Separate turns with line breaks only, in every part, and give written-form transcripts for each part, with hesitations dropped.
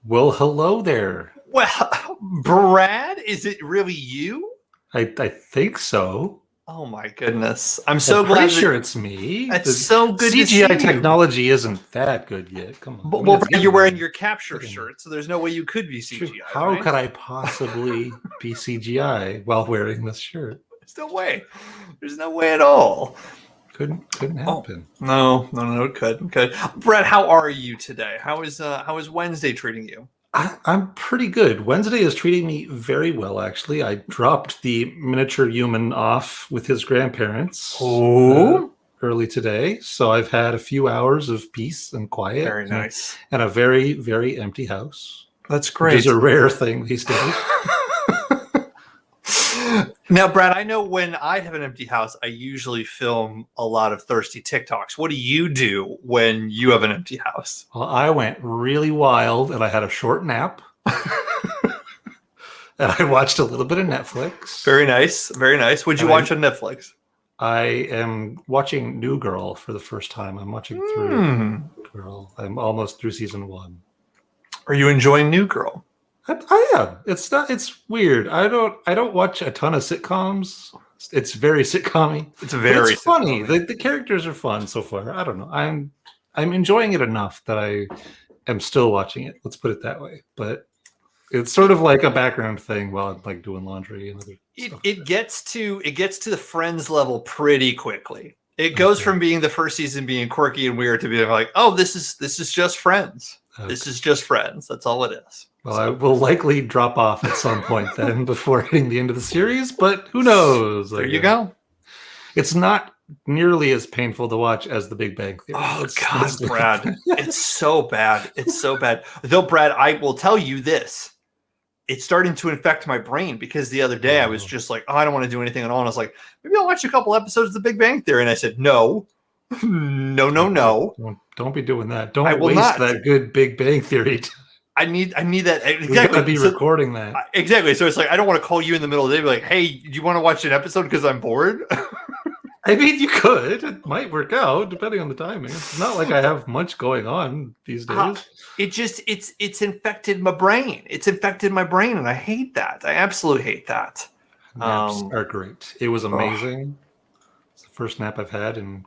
Well, hello there.
Well, Brad, is it really you?
I think so.
Oh my goodness. I'm
I'm
so
pretty
glad
sure
that
it's me.
that's
The
so good to
CGI
see you.
technology isn't that good yet. Come on. I mean,
Well,
it's
Brad, you're
getting
wearing
there.
your capture
Getting there.
shirt, so there's no way you could be
True.
CGI,
How
right?
could I possibly be CGI while wearing this shirt?
There's no way. There's no way at all.
Couldn't
Oh
happen.
no, it could. Brad, how are you today? How is Wednesday treating you?
I'm pretty good. Wednesday is treating me very well, actually. I dropped the miniature human off with his grandparents
Oh,
early today, so I've had a few hours of peace and quiet
very nice.
and a very, very empty house,
That's
which is
great.
a rare thing these days.
Now, Brad, I know when I have an empty house, I usually film a lot of thirsty TikToks. What do you do when you have an empty house?
Well, I went really wild and I had a short nap and I watched a little bit of Netflix.
Very nice. Very nice. What'd you watch on Netflix?
I am watching New Girl for the first time. I'm watching through New Girl. I'm almost through season 1.
Are you enjoying New Girl?
I am. It's weird. I don't watch a ton of sitcoms. It's very sitcom-y.
It's very
it's funny.
sitcom-y.
The characters are fun so far. I don't know. I'm enjoying it enough that I am still watching it. Let's put it that way. But it's sort of like a background thing while I'm like doing laundry and other stuff.
It gets to the Friends level pretty quickly. It goes from being the first season being quirky and weird to being like, oh, this is just Friends. Okay. This is just Friends. That's all it is.
Well, I will likely drop off at some point then before hitting the end of the series, but who knows?
There you go.
It's not nearly as painful to watch as The Big Bang Theory.
Oh, God, Brad. It's so bad. It's so bad. Though, Brad, I will tell you this. It's starting to infect my brain because the other day I was just like, oh, I don't want to do anything at all. And I was like, maybe I'll watch a couple episodes of The Big Bang Theory. And I said, no.
Don't be doing that. Don't waste that good Big Bang Theory time.
I need that. Exactly.
We gotta be recording that.
Exactly. So it's like, I don't want to call you in the middle of the day and be like, hey, do you want to watch an episode because I'm bored?
I mean, you could. It might work out depending on the timing. It's not like I have much going on these days.
It's infected my brain. It's infected my brain, and I hate that. I absolutely hate that.
Naps are great. It was amazing. It's the first nap I've had in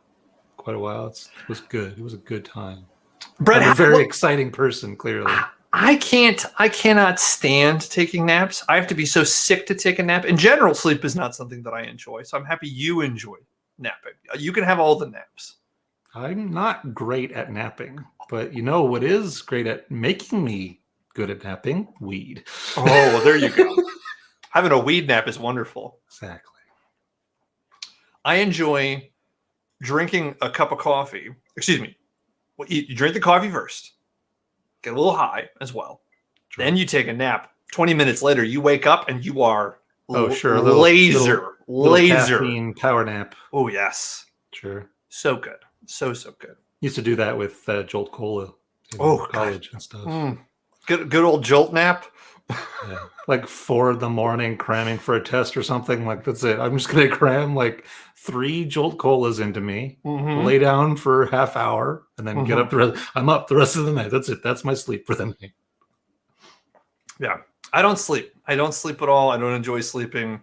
quite a while. It was good. It was a good time.
Brett,
I'm a very exciting person, clearly.
I cannot stand taking naps. I have to be so sick to take a nap. In general, sleep is not something that I enjoy. So I'm happy you enjoy napping. You can have all the naps.
I'm not great at napping, but you know what is great at making me good at napping? Weed.
Oh, well, there you go. Having a weed nap is wonderful.
Exactly.
I enjoy drinking a cup of coffee. Excuse me. You drink the coffee first. Get a little high as well. Sure. Then you take a nap. 20 minutes later, you wake up and you are laser.
Caffeine power nap.
Oh, yes.
Sure.
So good. So good.
Used to do that with Jolt Cola in college and stuff.
Good old Jolt nap.
Yeah. Like 4 a.m, cramming for a test or something. Like, that's it. I'm just going to cram like 3 Jolt Colas into me, lay down for a half hour, and then get up. I'm up the rest of the night. That's it. That's my sleep for the night.
Yeah. I don't sleep. I don't sleep at all. I don't enjoy sleeping.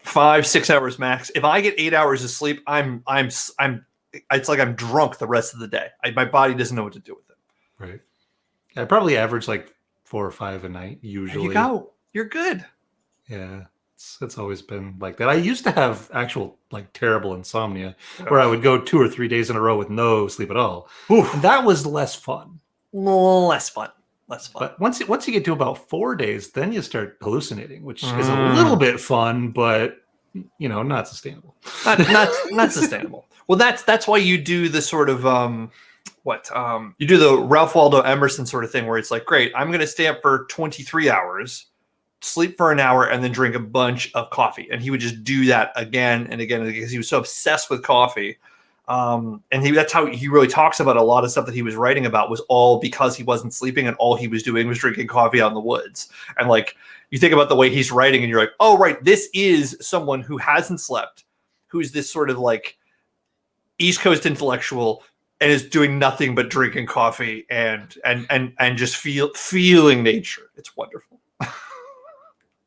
5-6 hours max. If I get 8 hours of sleep, it's like I'm drunk the rest of the day. My body doesn't know what to do with it.
Right. I probably average like 4 or 5 a night usually.
There you go. You're good.
Yeah. It's always been like that. I used to have actual like terrible insomnia where I would go 2 or 3 days in a row with no sleep at all. And that was less fun.
Less fun.
But once you get to about 4 days, then you start hallucinating, which is a little bit fun, but not sustainable.
Not sustainable. Well, that's why you do the sort of you do the Ralph Waldo Emerson sort of thing where it's like, great, I'm going to stay up for 23 hours, sleep for an hour, and then drink a bunch of coffee. And he would just do that again and again because he was so obsessed with coffee. And that's how he really talks about a lot of stuff that he was writing about was all because he wasn't sleeping and all he was doing was drinking coffee out in the woods. And like, you think about the way he's writing and you're like, oh, right, this is someone who hasn't slept, who's this sort of like East Coast intellectual and is doing nothing but drinking coffee and just feeling nature. It's wonderful.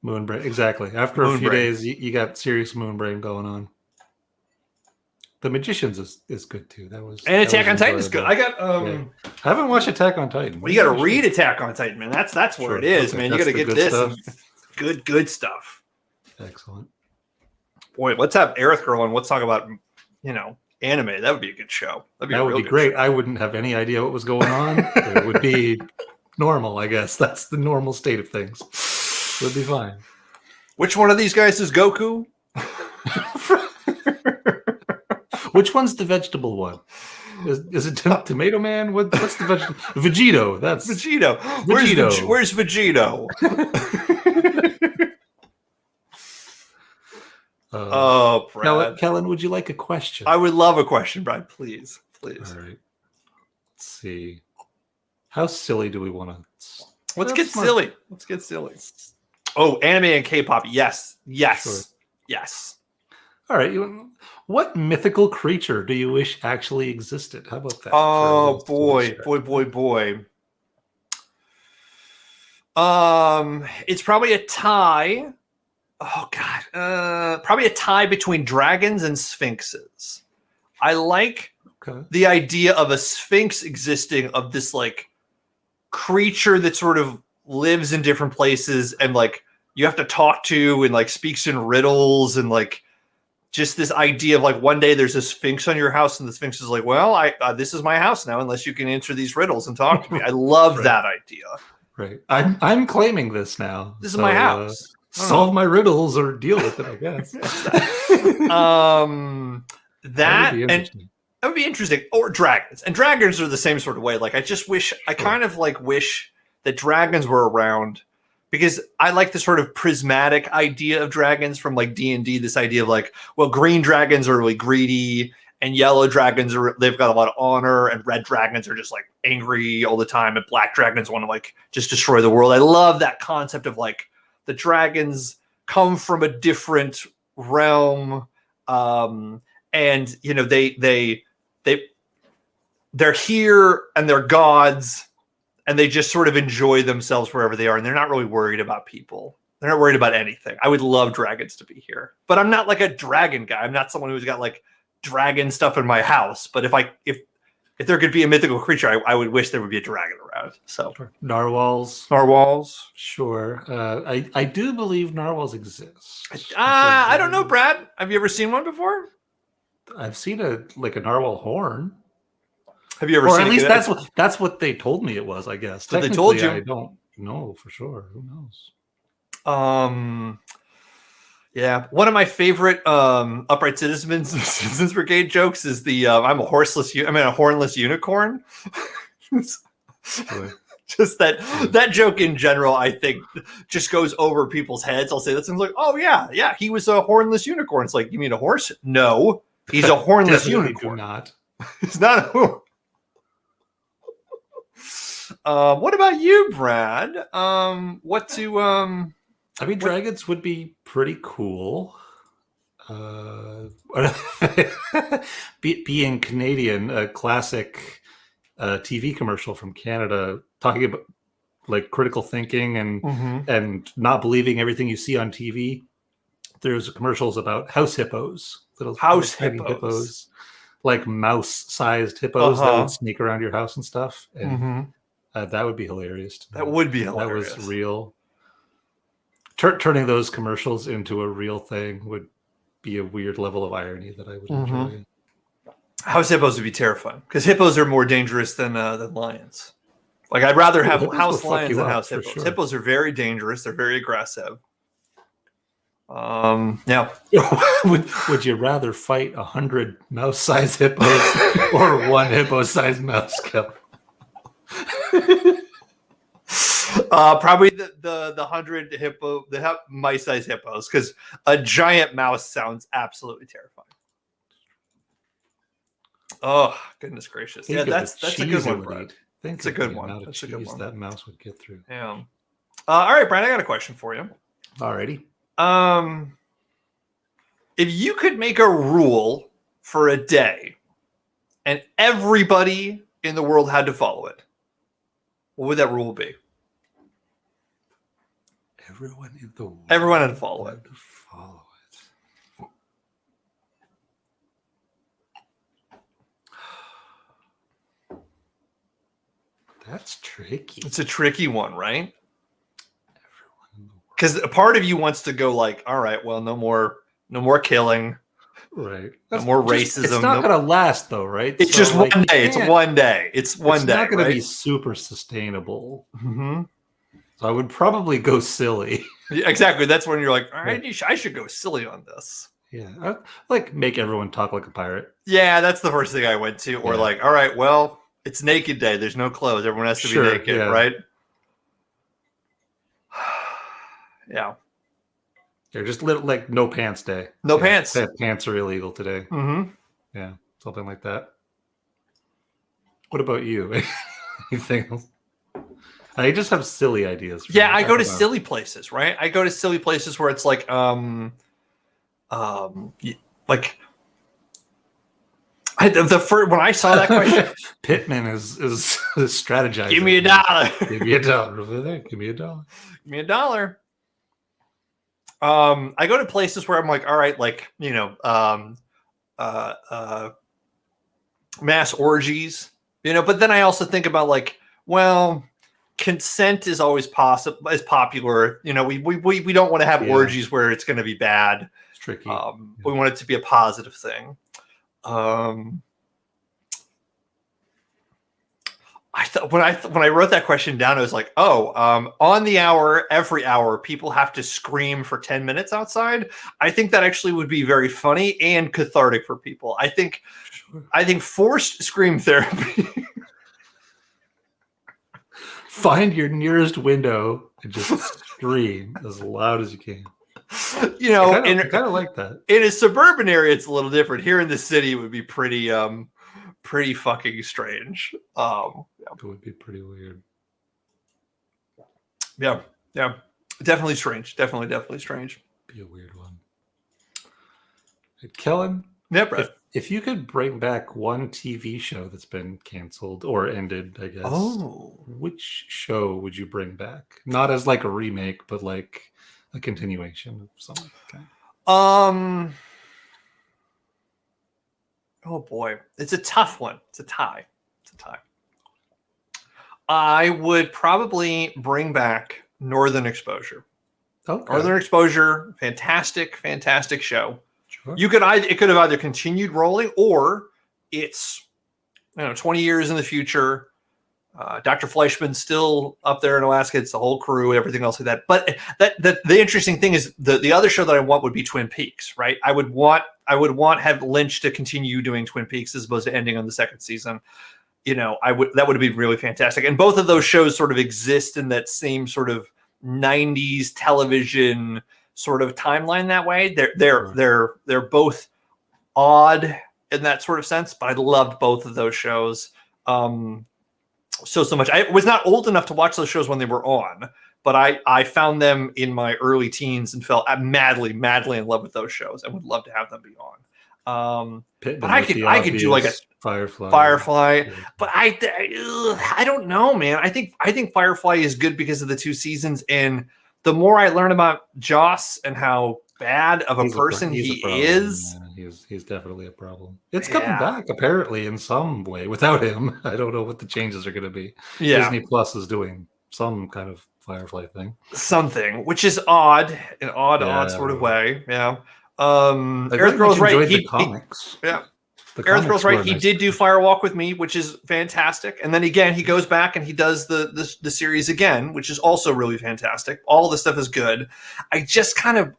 Moon brain, exactly. After
Moon
a few
brain.
days, you got serious moon brain going on. The Magicians is good too.
And Attack on Titan is good. I got
I haven't watched Attack on Titan.
Well, you got to read Attack on Titan, man. That's where it is, man. You got to get this
stuff.
good stuff.
Excellent.
Boy, let's have Aerith Girl and let's talk about anime. That would be a good show.
That would be great. I wouldn't have any idea what was going on. It would be normal, I guess. That's the normal state of things. It would be fine.
Which one of these guys is Goku?
Which one's the vegetable one? Is it Tomato Man? What's the vegetable? Vegito. That's
Vegito.
Vegito.
Where's Vegito? Oh, Brad.
Kellen, would you like a question?
I would love a question, Brad. Please.
All right. Let's see. How silly do we want to?
Let's get silly. Oh, anime and K-pop. Yes.
Sure.
Yes.
All right. What mythical creature do you wish actually existed? How about that?
Oh, boy. It's probably a tie. Oh, God. Probably a tie between dragons and sphinxes. I like the idea of a sphinx existing, of this like creature that sort of lives in different places and like you have to talk to and like speaks in riddles, and like just this idea of like one day there's a sphinx on your house and the sphinx is like, well, this is my house now unless you can answer these riddles and talk to me. I love that idea.
Right. I'm claiming this now.
This is my house.
Solve my riddles or deal with it, I guess.
That would be interesting. Or dragons. And dragons are the same sort of way. Like I kind of wish that dragons were around, because I like the sort of prismatic idea of dragons from like D&D, this idea of like, well, green dragons are really greedy and yellow dragons they've got a lot of honor, and red dragons are just like angry all the time, and black dragons want to like just destroy the world. I love that concept of like the dragons come from a different realm, and they're here and they're gods, and they just sort of enjoy themselves wherever they are, and they're not really worried about people. They're not worried about anything. I would love dragons to be here, but I'm not like a dragon guy. I'm not someone who's got like dragon stuff in my house. But if there could be a mythical creature, I would wish there would be a dragon around. So
narwhals, sure. I do believe narwhals exist.
I don't know, Brad. Have you ever seen one before?
I've seen a narwhal horn.
Have you ever
or
seen?
At least that's what they told me it was. I guess.
But they told you.
I don't know for sure. Who knows?
Yeah. One of my favorite Upright Citizens Brigade jokes is the I'm a hornless unicorn. Just that joke in general, I think, just goes over people's heads. I'll say that, and like, oh yeah, he was a hornless unicorn. It's like, you mean a horse? No, he's a hornless unicorn.
Not.
It's not a. What about you, Brad?
Dragons would be pretty cool. Being Canadian, a classic TV commercial from Canada talking about like critical thinking and not believing everything you see on TV. There's commercials about house hippos, little hippos, like mouse-sized hippos that would sneak around your house and stuff. And that would be hilarious.
That would be hilarious.
That was real. Turning those commercials into a real thing would be a weird level of irony that I would enjoy.
House hippos would be terrifying, because hippos are more dangerous than lions. Like, I'd rather have house lions than house hippos. Sure. Hippos are very dangerous. They're very aggressive. Now,
would you rather fight 100 mouse-sized hippos or one hippo-sized mouse kill?
Probably the 100 mice-sized hippos, because a giant mouse sounds absolutely terrifying. Oh, goodness gracious! Yeah, that's a good one, Brad. That's a good one. That's a good one.
That mouse would get through.
Yeah. All right, Brad, I got a question for you.
Alrighty.
If you could make a rule for a day, and everybody in the world had to follow it, what would that rule be?
Everyone in the world.
Everyone had to follow it.
That's tricky.
It's a tricky one, right? Because a part of you wants to go like, all right, well, no more killing,
right?
No more racism.
It's not gonna last though, right?
It's just like, 1 day. It's 1 day. It's one day.
It's not gonna
right?
be super sustainable.
Mm-hmm.
So I would probably go silly.
Yeah, exactly. That's when you're like, all right, I should go silly on this.
Yeah, like make everyone talk like a pirate.
Yeah, that's the first thing I went to. Or like, all right, well, it's naked day. There's no clothes. Everyone has to be naked, right? Yeah.
They're just like no pants day.
No pants.
Pants are illegal today.
Mm-hmm.
Yeah, something like that. What about you? Anything else? I just have silly ideas.
Yeah, I go to silly places, right? I go to silly places where it's like, when I saw that question,
Pittman is strategizing.
Give me $1.
Give me $1 over there. Give me $1.
Give me $1. I go to places where I'm like, all right, like, mass orgies, but then I also think about like, well, consent is always popular. We don't want to have orgies where it's going to be bad.
It's tricky.
We want it to be a positive thing. I thought when I wrote that question down, I was like, on the hour, every hour, people have to scream for 10 minutes outside. I think that actually would be very funny and cathartic for people. I think forced scream therapy.
Find your nearest window and just scream as loud as you can. I kind of like that.
In a suburban area, it's a little different. Here in the city, it would be pretty fucking strange.
It would be pretty weird.
Yeah, definitely strange. Definitely strange.
Be a weird one. Kellen,
yeah, Brad.
If you could bring back one TV show that's been canceled or ended, I guess. Which show would you bring back? Not as like a remake, but like a continuation of something. Okay.
Oh boy, it's a tough one. It's a tie. I would probably bring back Northern Exposure.
Okay.
Northern Exposure, fantastic show.
Sure.
It could have either continued rolling or it's 20 years in the future. Dr. Fleischman's still up there in Alaska. It's the whole crew, everything else like that. But the interesting thing is the other show that I want would be Twin Peaks, right? I would want have Lynch to continue doing Twin Peaks as opposed to ending on the second season. That would be really fantastic. And both of those shows sort of exist in that same sort of 90s television sort of timeline that way. They're both odd in that sort of sense, but I loved both of those shows so much. I was not old enough to watch those shows when they were on, but I found them in my early teens and fell madly in love with those shows and would love to have them be on. But I could do like a Firefly, yeah. But I don't know, man. I think Firefly is good because of the 2 seasons, and the more I learn about Joss and how bad of a person he is,
he's definitely a problem. It's coming back apparently in some way without him. I don't know what the changes are going to be.
Yeah.
Disney Plus is doing some kind of Firefly thing,
which is odd, an odd sort of way. Yeah. Earth Girl's right.
The comics.
Earth Girl's right. He did do Firewalk with Me, which is fantastic. And then again, he goes back and he does the series again, which is also really fantastic. All the stuff is good. I just kind of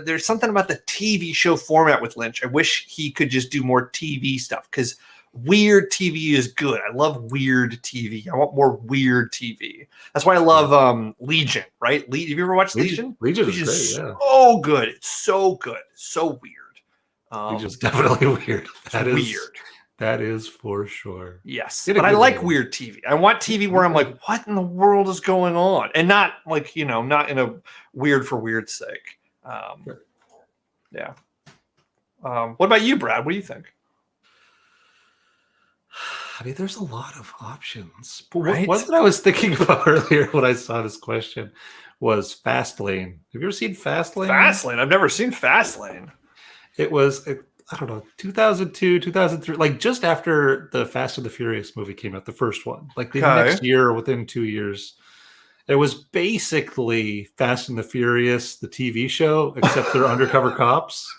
there's something about the TV show format with Lynch. I wish he could just do more TV stuff because weird TV is good. I love weird TV. I want more weird TV. That's why I love Legion. Right? Have you ever watched Legion?
Legion is great.
So good. It's so good. So weird.
Legion's definitely weird.
That is weird.
That is for sure.
Yes, but I like weird TV. I want TV where I'm like, what in the world is going on? And not like, not in a weird for weird's sake. Yeah. What about you, Brad? What do you think?
I mean, there's a lot of options. But
Right?
one that I was thinking about earlier when I saw this question was Fastlane. Have you ever seen Fastlane?
Fastlane. I've never seen Fastlane.
It was, I don't know, 2002, 2003, like just after the Fast and the Furious movie came out, the first one, like the
Okay.
next year or within 2 years. It was basically Fast and the Furious, the TV show, except they're undercover cops.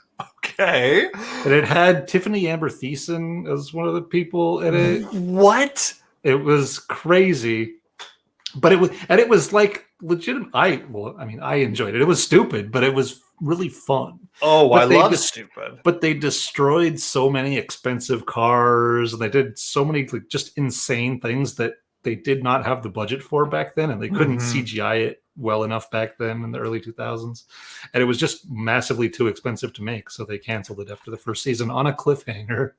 Okay.
And it had Tiffany Amber Thiessen as one of the people in it.
What?
It was crazy, but it was like legitimate. I enjoyed it. It was stupid, but it was really fun.
Oh,
But
I love stupid.
But they destroyed so many expensive cars, and they did so many like just insane things that they did not have the budget for back then, and they couldn't CGI it well enough back then in the early 2000s, and it was just massively too expensive to make, so they canceled it after the first season on a cliffhanger.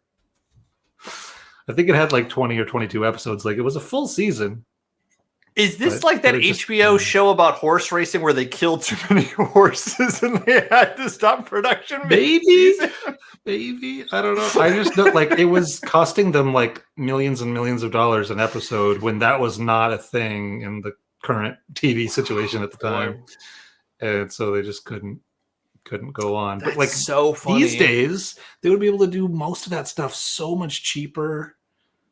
I think it had like 20 or 22 episodes. Like it was a full season.
Is this like that HBO show about horse racing where they killed too many horses and they had to stop production?
Maybe. I don't know. I just know like it was costing them like millions and millions of dollars an episode when that was not a thing in the current TV situation at the time. And so they just couldn't go on.
That's
but like
so funny.
These days, they would be able to do most of that stuff so much cheaper.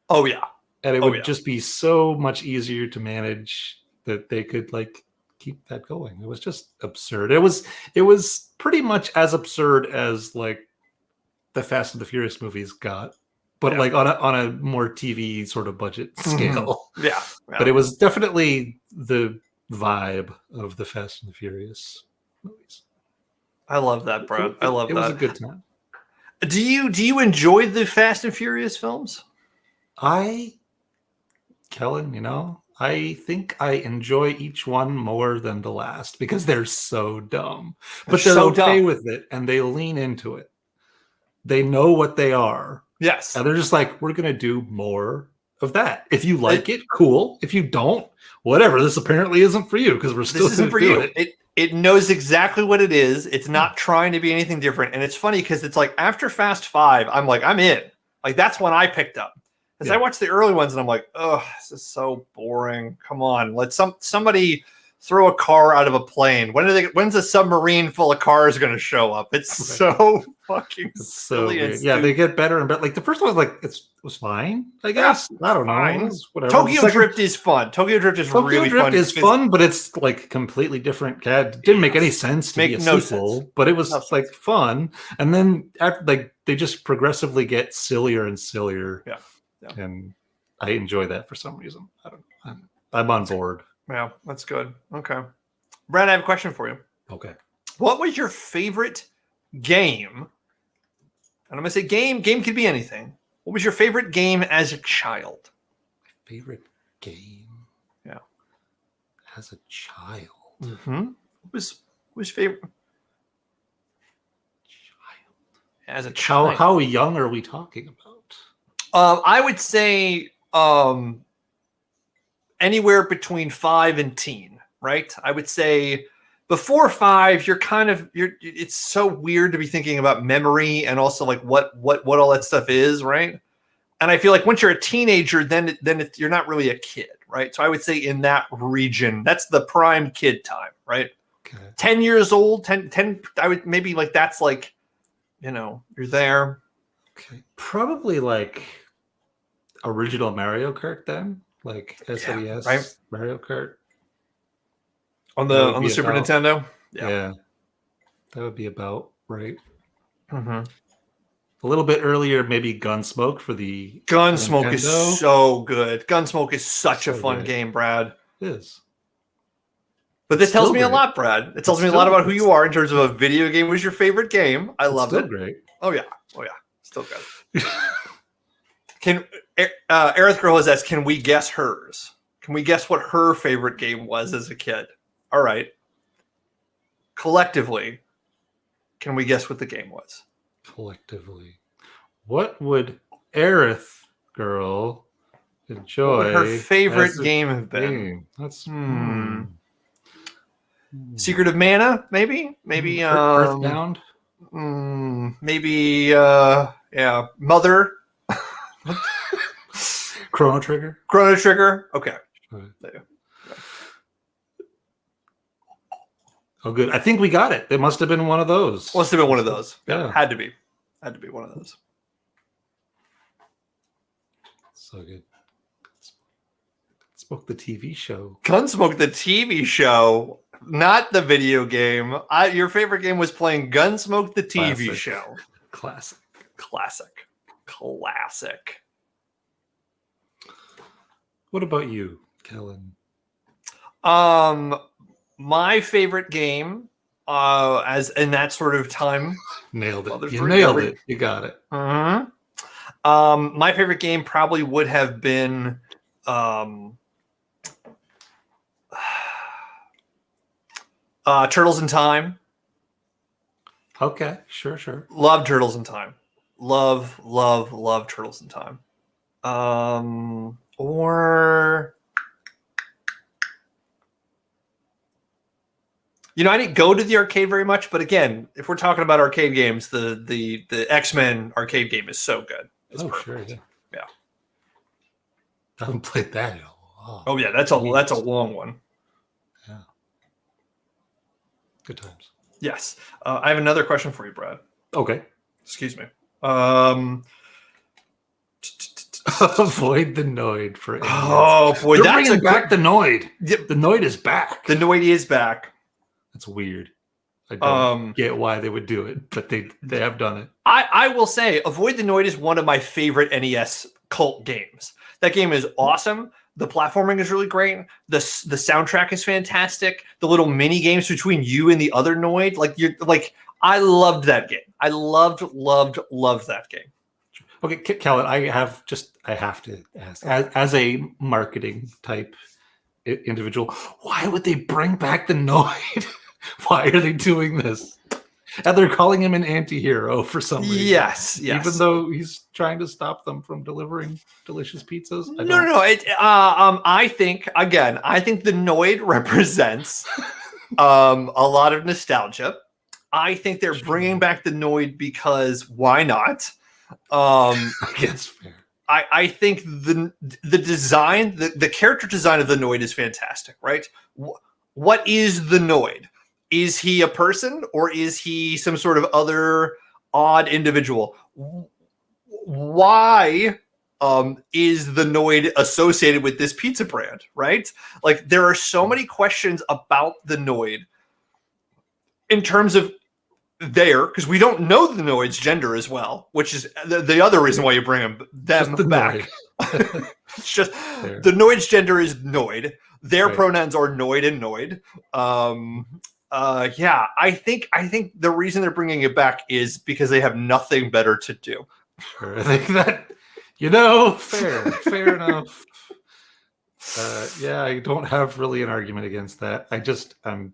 Oh yeah.
And it would just be so much easier to manage that they could like keep that going. It was just absurd. It was pretty much as absurd as like the Fast and the Furious movies got, but like on a more TV sort of budget scale.
Yeah.
But it was definitely the vibe of the Fast and the Furious movies.
I love that, Brad. I love that.
It was a good time.
Do you enjoy the Fast and Furious films?
Kellen, I think I enjoy each one more than the last because they're so dumb. But they're so okay with it, and they lean into it. They know what they are.
Yes.
And they're just like, we're going to do more of that. If you like it, cool. If you don't, whatever. This apparently isn't for you because we're still
going to do it. It knows exactly what it is. It's not trying to be anything different. And it's funny because it's like after Fast 5, I'm like, I'm in. Like that's when I picked up. Because I watched the early ones and I'm like, oh, this is so boring. Come on, let somebody throw a car out of a plane. When's a submarine full of cars going to show up? It's so fucking silly.
So yeah, they get better and better. Like the first one was like it was fine, I guess. I don't know. Whatever.
Tokyo Drift is fun. Tokyo Drift is really fun.
Is fun, but it's like completely different. It didn't make any sense to be a sequel, but it was like fun. And then after, they just progressively get sillier and sillier.
Yeah.
And I enjoy that for some reason. I don't know. I'm on board.
Yeah, that's good. Okay. Brad, I have a question for you.
Okay.
What was your favorite game? And I'm going to say game. Game could be anything. What was your favorite game as a child?
My favorite game?
Yeah.
As a child?
Mm-hmm. What was favorite? Child. As a child.
How young are we talking about?
I would say anywhere between 5 and teen, right? I would say before 5, it's so weird to be thinking about memory and also like what all that stuff is, right? And I feel like once you're a teenager, then you're not really a kid, right? So I would say in that region, that's the prime kid time, right?
Okay.
10 years old, 10 I would maybe like that's like, you're there.
Okay. Probably like original Mario Kart then, like SNES, right? Mario Kart
on the Super Nintendo.
Yeah, that would be about right.
Mm-hmm.
A little bit earlier, maybe Gunsmoke for the
Gunsmoke
Nintendo.
Is so good. Gunsmoke is such a fun game, Brad.
It is.
But this tells me a lot, Brad. It tells me a lot about who you are in terms of a video game was your favorite game. I love it.
Great.
Oh yeah. Still good. Can Aerith Girl has asked, can we guess hers? Can we guess what her favorite game was as a kid? All right. Collectively, can we guess what the game was?
Collectively. What would Aerith Girl enjoy?
What would her favorite game have been?
That's
Secret of Mana, maybe? Maybe
Earthbound?
Maybe Mother.
Chrono Trigger.
Chrono Trigger. Okay.
Right.
There.
Oh, good. I think we got it. It must have been one of those.
Must have been one of those.
Yeah.
Had to be. Had to be one of those.
So good. Gunsmoke the TV show.
Gunsmoke the TV show, not the video game. Your favorite game was playing Gunsmoke the TV show.
Classic. What about you, Kellen?
My favorite game, as in that sort of time.
Nailed it. You nailed it. You got it.
Mm-hmm. My favorite game probably would have been Turtles in Time.
Okay, sure.
Love Turtles in Time. Love Turtles in Time. Or I didn't go to the arcade very much, but again, if we're talking about arcade games, the X-Men arcade game is so good. It's perfect.
Sure,
yeah.
I haven't played that in a while.
Oh yeah, that's a long one.
Yeah. Good times.
Yes. I have another question for you, Brad.
Okay.
Excuse me.
Avoid the Noid for aliens.
Oh boy,
they're bringing back the Noid.
Yep.
The Noid is back.
The Noid is back.
That's weird. I don't get why they would do it, but they have done it.
I will say, Avoid the Noid is one of my favorite NES cult games. That game is awesome. The platforming is really great. The soundtrack is fantastic. The little mini games between you and the other Noid, I loved that game. I loved that game.
Okay, Kellen, I have to ask, as a marketing type individual, why would they bring back the Noid? Why are they doing this? And they're calling him an anti-hero for some reason.
Yes.
Even though he's trying to stop them from delivering delicious pizzas.
No. I think the Noid represents a lot of nostalgia. I think they're bringing back the Noid because why not?
I guess fair.
I think the design, the character design of the Noid is fantastic, right? What is the Noid? Is he a person or is he some sort of other odd individual? Why is the Noid associated with this pizza brand, right? Like, there are so many questions about the Noid in terms of because we don't know the Noid's gender as well, which is the other reason why you bring them back. It's just the Noid's gender is Noid. Their pronouns are Noid and Noid. Yeah, I think the reason they're bringing it back is because they have nothing better to do.
Sure, I think that fair enough. Yeah, I don't have really an argument against that. I'm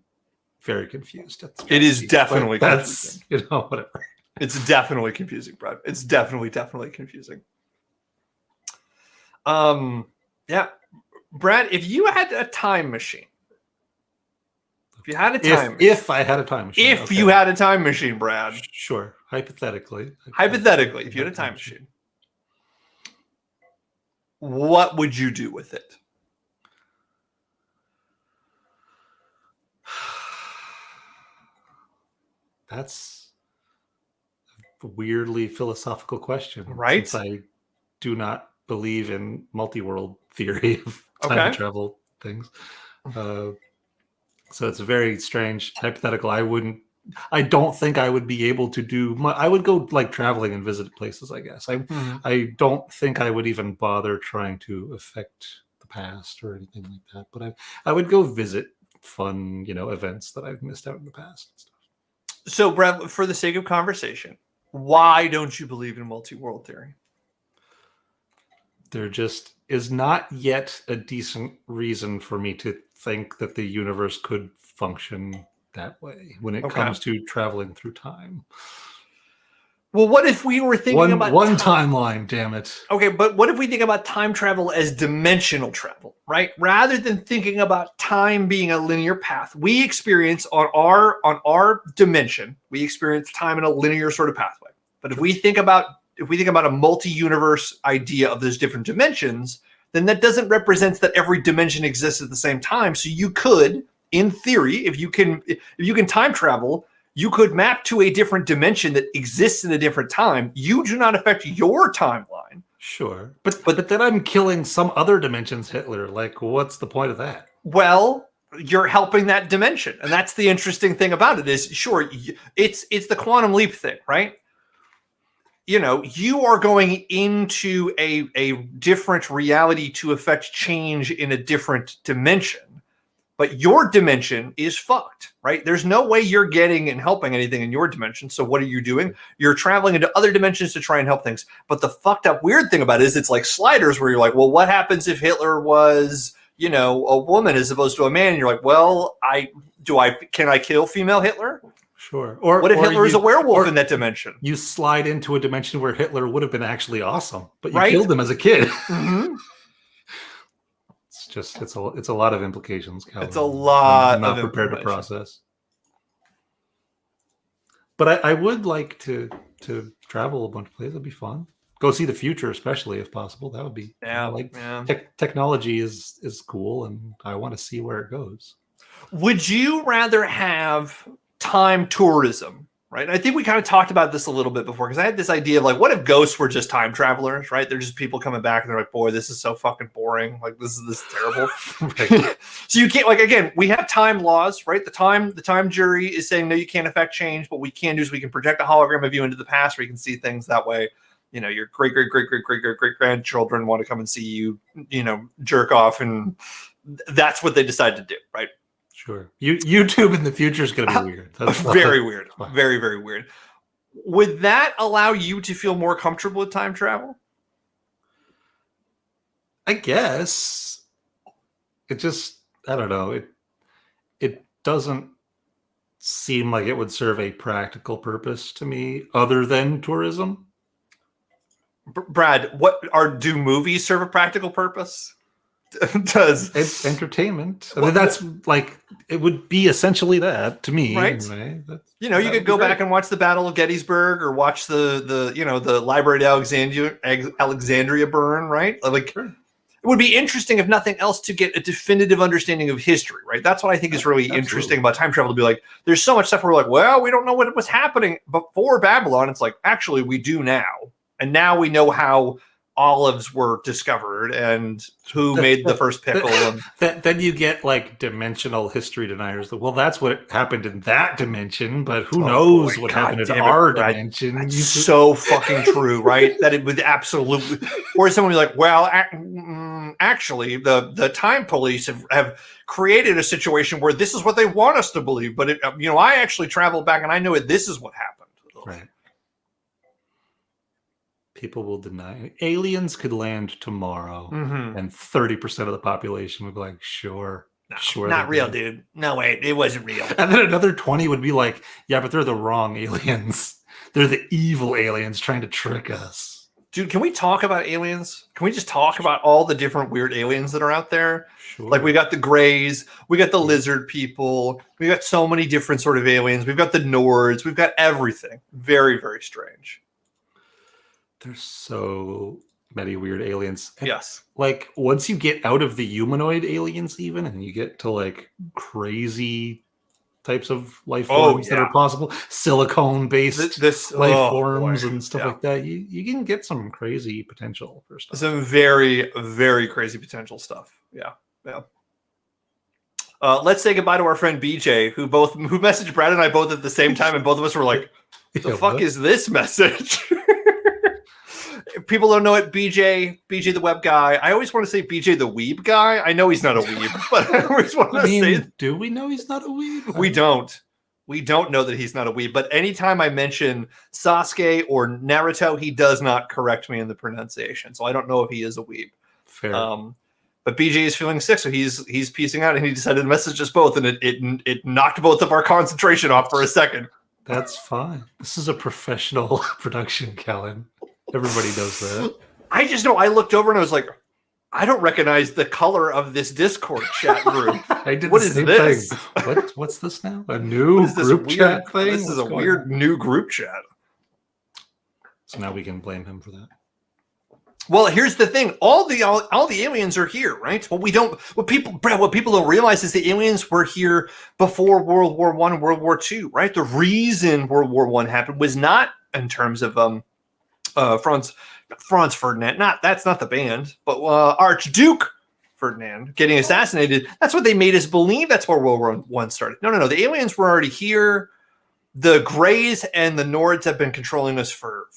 very confused.
It is definitely
confusing. Whatever.
It's definitely confusing, Brad. It's definitely confusing. Yeah, Brad, if you had a time machine. If I had a time machine. You had a time machine, Brad.
Sure. Hypothetically,
if you had a time machine, what would you do with it?
That's a weirdly philosophical question.
Right?
Since I do not believe in multi-world theory of time travel things. So it's a very strange hypothetical. I don't think I would be able to do I would go traveling and visit places, I guess. I don't think I would even bother trying to affect the past or anything like that. But I would go visit fun, events that I've missed out in the past and stuff.
So, Brad, for the sake of conversation, why don't you believe in multi-world theory?
There just is not yet a decent reason for me to think that the universe could function that way when it comes to traveling through time.
Well, what if we were thinking about
one timeline, damn it.
Okay, but what if we think about time travel as dimensional travel, right? Rather than thinking about time being a linear path, we experience on our dimension, we experience time in a linear sort of pathway. But if we think about a multi-universe idea of those different dimensions, then that doesn't represent that every dimension exists at the same time. So you could, in theory, if you can time travel, you could map to a different dimension that exists in a different time. You do not affect your timeline.
Sure. But then I'm killing some other dimension's Hitler. Like, what's the point of that?
Well, you're helping that dimension. And that's the interesting thing about it is, sure, it's the quantum leap thing, right? You know, you are going into a different reality to affect change in a different dimension. But your dimension is fucked, right? There's no way you're getting and helping anything in your dimension. So what are you doing? You're traveling into other dimensions to try and help things. But the fucked up weird thing about it is it's like Sliders where you're like, well, what happens if Hitler was, you know, a woman as opposed to a man? And you're like, well, can I kill female Hitler?
Sure.
What if Hitler is a werewolf in that dimension?
You slide into a dimension where Hitler would have been actually awesome, but you
Right?
killed him as a kid.
Mm-hmm.
It's a lot of implications, Kellen.
It's a lot.
I'm not prepared to process. But I would like to travel a bunch of places. That'd be fun. Go see the future, especially if possible. That would be technology is cool, and I want to see where it goes.
Would you rather have time tourism? Right. I think we kind of talked about this a little bit before because I had this idea of like, what if ghosts were just time travelers, right? They're just people coming back and they're like, boy, this is so fucking boring. Like, this is terrible. So you can't, like, again, we have time laws, right? The time jury is saying, no, you can't affect change. But what we can do is we can project a hologram of you into the past where you can see things that way. You know, your great grandchildren want to come and see you, you know, jerk off. And that's what they decide to do, right?
Sure. YouTube in the future is going to be weird. That's
very weird. Very, very weird. Would that allow you to feel more comfortable with time travel?
I guess. It just, I don't know. It doesn't seem like it would serve a practical purpose to me other than tourism.
Brad, do movies serve a practical purpose?
It's entertainment. I mean, that's like it would be essentially that to me,
right?
Anyway.
You know, you could go back and watch the Battle of Gettysburg or watch the Library of Alexandria burn, right? Like, sure. It would be interesting if nothing else to get a definitive understanding of history, right? That's what I think is really interesting about time travel. To be like, there's so much stuff where we're like, well, we don't know what was happening before Babylon. It's like, actually, we do now, and now we know how olives were discovered and who made the first pickle.
Then you get like dimensional history deniers. Well, that's what happened in that dimension, but who knows what happened in our dimension?
That's so fucking true, right? That it would absolutely. Or someone be like, well, actually, the time police have created a situation where this is what they want us to believe, but I actually traveled back and I know this is what happened.
Right. People will deny aliens could land tomorrow, and 30% of the population would be like, "Sure, sure,
not real, dude. No way, it wasn't real."
And then another 20 would be like, "Yeah, but they're the wrong aliens. They're the evil aliens trying to trick us."
Dude, can we talk about aliens? Can we just talk about all the different weird aliens that are out there?
Sure.
Like we got the Greys, we got the lizard people, we got so many different sort of aliens. We've got the Nords, we've got everything. Very, very strange.
There's so many weird aliens. And
yes.
Like once you get out of the humanoid aliens even and you get to like crazy types of life forms that are possible, silicone based life forms and stuff like that, you can get some crazy potential for stuff.
Some very, very crazy potential stuff. Yeah. Let's say goodbye to our friend BJ, who messaged Brad and I both at the same time, and both of us were like, the fuck is this message? If people don't know it, BJ the web guy. I always want to say BJ the weeb guy. I know he's not a weeb, but I always want to say.
Do we know he's not a weeb?
We don't. We don't know that he's not a weeb. But anytime I mention Sasuke or Naruto, he does not correct me in the pronunciation. So I don't know if he is a weeb.
Fair.
But BJ is feeling sick, so he's piecing out, and he decided to message us both, and it knocked both of our concentration off for a second.
That's fine. This is a professional production, Kellen. Everybody knows that.
I just know I looked over and I was like, I don't recognize the color of this Discord chat group.
I did what the same this? Thing. What's this now? A new group chat thing?
This is a weird new group chat.
So now we can blame him for that.
Well, here's the thing: all the aliens are here, right? What people don't realize is the aliens were here before World War I and World War II, right? The reason World War I happened was not in terms of Franz Ferdinand. That's not the band, but Archduke Ferdinand getting assassinated. That's what they made us believe. That's where World War I started. No. The aliens were already here. The Greys and the Nords have been controlling us for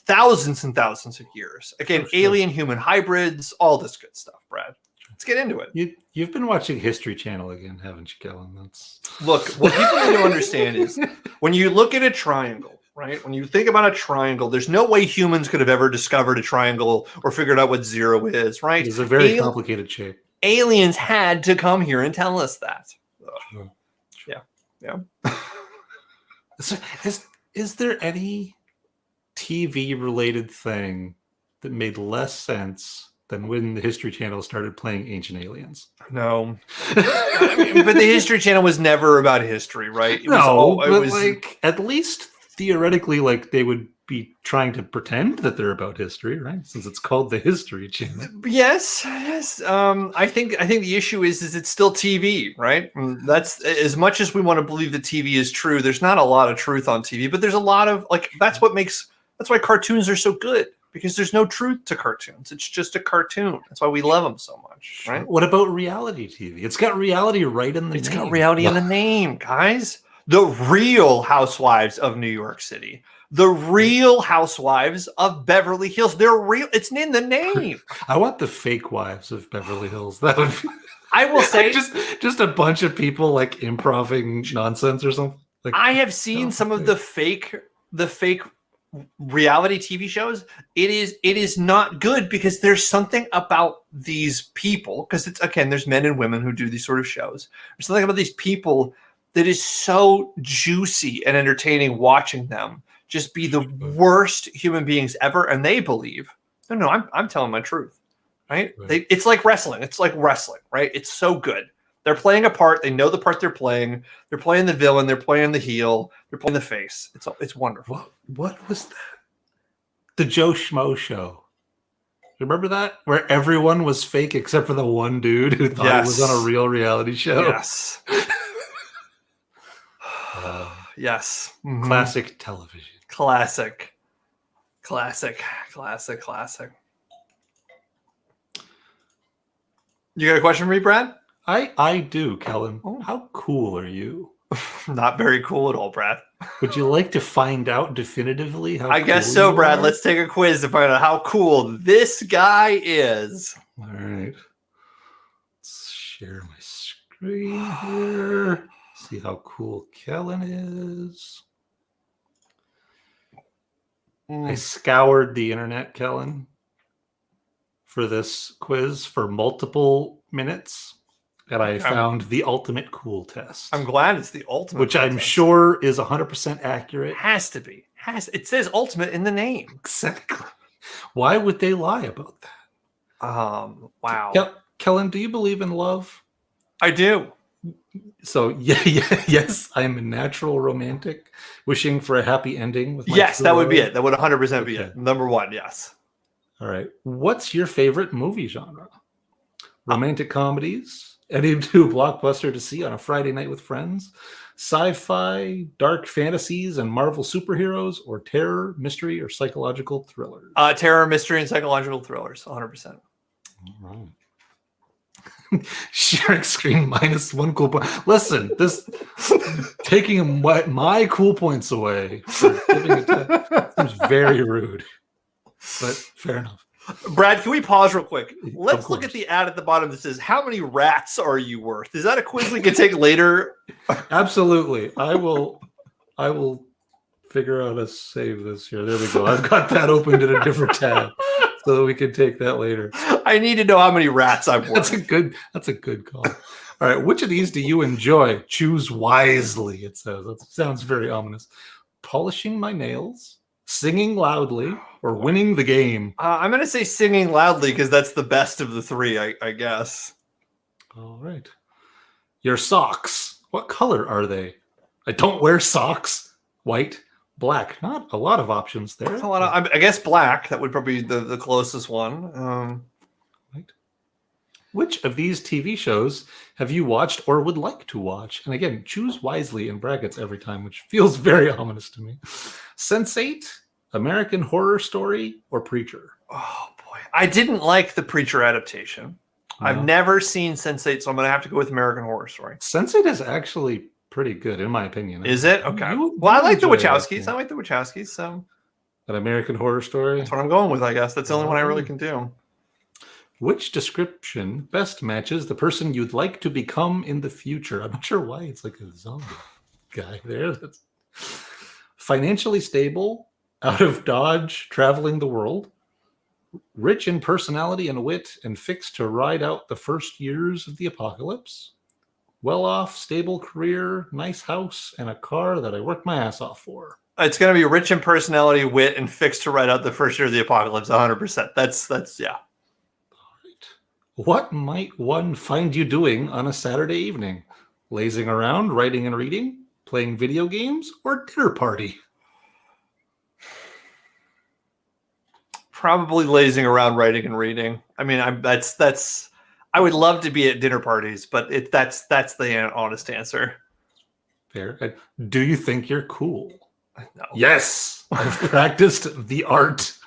thousands and thousands of years. Again, alien human hybrids, all this good stuff, Brad. Let's get into it.
You've been watching History Channel again, haven't you, Kellen?
Look, what people need to understand is when you look at a triangle, right? When you think about a triangle, there's no way humans could have ever discovered a triangle or figured out what zero is, right?
It's a very complicated shape.
Aliens had to come here and tell us that.
Sure.
Yeah.
Is there any TV related thing that made less sense than when the History Channel started playing Ancient Aliens?
No. But the History Channel was never about history, right? It was
like at least theoretically, like they would be trying to pretend that they're about history, right? Since it's called the History Channel.
Yes. I think the issue is it's still TV, right? That's as much as we want to believe that TV is true. There's not a lot of truth on TV, but there's a lot of that's why cartoons are so good, because there's no truth to cartoons. It's just a cartoon. That's why we love them so much, right?
What about reality TV? It's got reality right in the name.
It's got reality in the name, guys. The Real Housewives of New York City. The Real Housewives of Beverly Hills. They're real. It's in the name.
I want the Fake Wives of Beverly Hills. That would be,
I will say
just a bunch of people like improving nonsense or something. Like,
I have seen some of the fake reality TV shows. It is not good because there's something about these people, because it's, again, there's men and women who do these sort of shows. There's something about these people that is so juicy and entertaining watching them just be the worst human beings ever, and they believe, no, I'm telling my truth, right? It's like wrestling. It's like wrestling, right? It's so good. They're playing a part. They know the part they're playing. They're playing the villain. They're playing the heel. They're playing the face. It's wonderful.
What was that? The Joe Schmo show. Remember that? Where everyone was fake except for the one dude who thought it was on a real reality show.
Yes. Yes. Mm-hmm.
Classic television.
Classic. You got a question for me, Brad?
I do, Kellen.
Oh.
How cool are you?
Not very cool at all, Brad.
Would you like to find out definitively how
I guess
cool
so,
you
Brad.
are?
Let's take a quiz to find out how cool this guy is.
All right. Let's share my screen here. See how cool Kellen is. I scoured the internet, Kellen, for this quiz for multiple minutes, and I found the ultimate cool test.
I'm glad it's the ultimate,
which I'm sure is 100% accurate.
Has to be. It says ultimate in the name.
Exactly. Why would they lie about that?
Wow.
Kellen, do you believe in love?
I do.
So yes, I am a natural romantic, wishing for a happy ending with my
yes,
true
that would
love.
be it. That would 100% be it. Number one, yes.
All right. What's your favorite movie genre? Romantic comedies? Any two blockbuster to see on a Friday night with friends? Sci-fi, dark fantasies, and Marvel superheroes, or terror, mystery, or psychological thrillers?
Terror, mystery, and psychological thrillers, 100%.
All right. Sharing screen minus one cool point. Listen, this taking my cool points away for giving it to seems very rude, but fair enough.
Brad, can we pause real quick? Let's look at the ad at the bottom that says, "How many rats are you worth?" Is that a quiz we can take later?
Absolutely. I will figure out how to save this here. There we go. I've got that opened in a different tab, so we can take that later.
I need to know how many rats I'm worth.
That's a good call. All right. Which of these do you enjoy? Choose wisely, it says. That sounds very ominous. Polishing my nails, singing loudly, or winning the game?
I'm going to say singing loudly because that's the best of the three, I guess.
All right. Your socks. What color are they? I don't wear socks. White, Black. Not a lot of options there.
That's a lot of, I guess black. That would probably be the closest one.
Right. Which of these TV shows have you watched or would like to watch? And again, choose wisely in brackets every time, which feels very ominous to me. Sense8, American Horror Story, or Preacher?
Oh boy, I didn't like the Preacher adaptation. No. I've never seen Sense8, so I'm going to have to go with American Horror Story.
Sense8 is actually pretty good, in my opinion.
Is it? Okay. Well, I like the Wachowskis. I like the Wachowskis, so.
An American Horror Story?
That's what I'm going with, I guess. That's the only one I really can do.
Which description best matches the person you'd like to become in the future? I'm not sure why it's like a zombie guy there. That's financially stable, out of Dodge, traveling the world, rich in personality and wit, and fixed to ride out the first years of the apocalypse. Well-off, stable career, nice house, and a car that I worked my ass off for.
It's going to be rich in personality, wit, and fixed to ride out the first year of the apocalypse. 100%. That's yeah.
All right. What might one find you doing on a Saturday evening? Lazing around, writing and reading, playing video games, or dinner party?
Probably lazing around, writing and reading. I mean, that's. I would love to be at dinner parties, but that's the honest answer.
Fair. Do you think you're cool?
No.
Yes, I've practiced the art.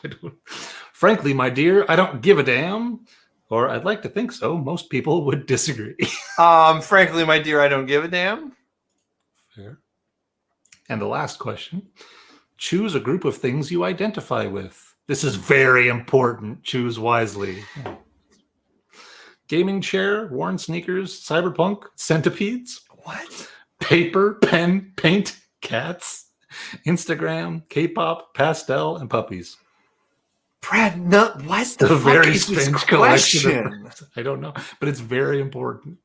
Frankly, my dear, I don't give a damn. Or I'd like to think so. Most people would disagree.
Frankly, my dear, I don't give a damn.
Fair. And the last question. Choose a group of things you identify with. This is very important. Choose wisely. Gaming chair, worn sneakers, cyberpunk, centipedes.
What?
Paper, pen, paint, cats, Instagram, K-pop, pastel, and puppies.
Brad, no, what's the fuck
very
is
strange
this
collection.
Question?
I don't know, but it's very important.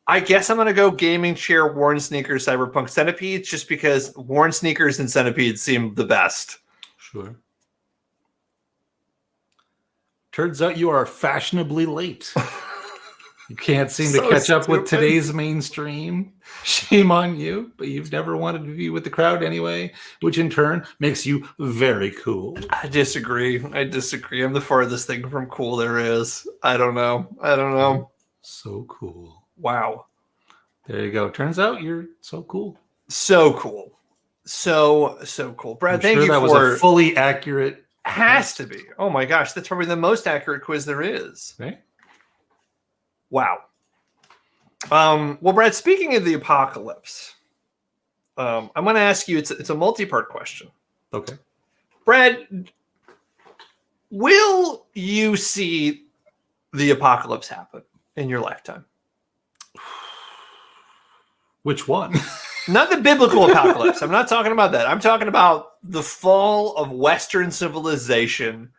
I guess I'm going to go gaming chair, worn sneakers, cyberpunk, centipedes, just because worn sneakers and centipedes seem the best.
Sure. Turns out you are fashionably late. You can't seem to catch up with today's mainstream. Shame on you, but you've never wanted to be with the crowd anyway, which in turn makes you very cool.
I disagree. I'm the farthest thing from cool there is. I don't know.
So cool.
Wow.
There you go. Turns out you're so cool.
So cool. So cool. Brad, thank you
that was a fully accurate.
Has to be. Oh my gosh, that's probably the most accurate quiz there is.
Right?
Wow. Well, Brad, speaking of the apocalypse, I'm going to ask you, it's a multi-part question.
Okay.
Brad, will you see the apocalypse happen in your lifetime?
Which one?
Not the biblical apocalypse. I'm not talking about that. I'm talking about the fall of Western civilization.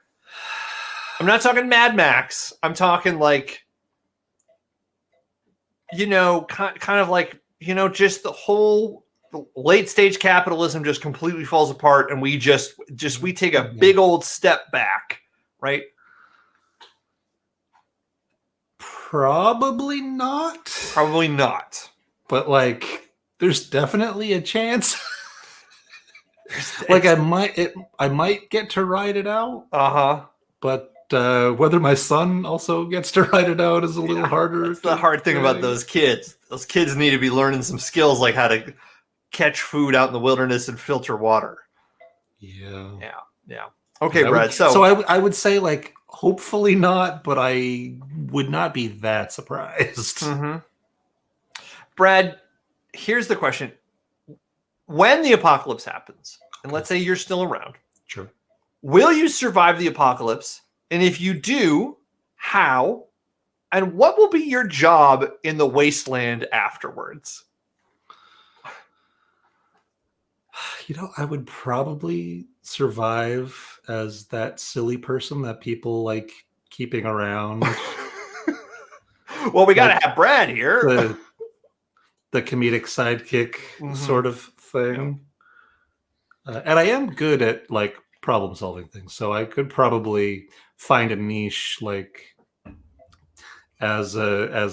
I'm not talking Mad Max. I'm talking like, kind of like, just the whole late stage capitalism just completely falls apart, and we we take a big old step back, right?
Probably not.
Probably not.
But like, there's definitely a chance. Like I might get to ride it out. But whether my son also gets to ride it out is a little harder.
That's the hard thing about those kids. Those kids need to be learning some skills, like how to catch food out in the wilderness and filter water.
Yeah.
Okay, Brad.
So I would say like hopefully not, but I would not be that surprised.
Mm-hmm. Brad, here's the question. When the apocalypse happens, and let's say you're still around,
sure,
will you survive the apocalypse? And if you do, how? And what will be your job in the wasteland afterwards?
I would probably survive as that silly person that people like keeping around.
Well, we got to have Brad here.
The comedic sidekick sort of thing. And I am good at like problem solving things. So I could probably find a niche like as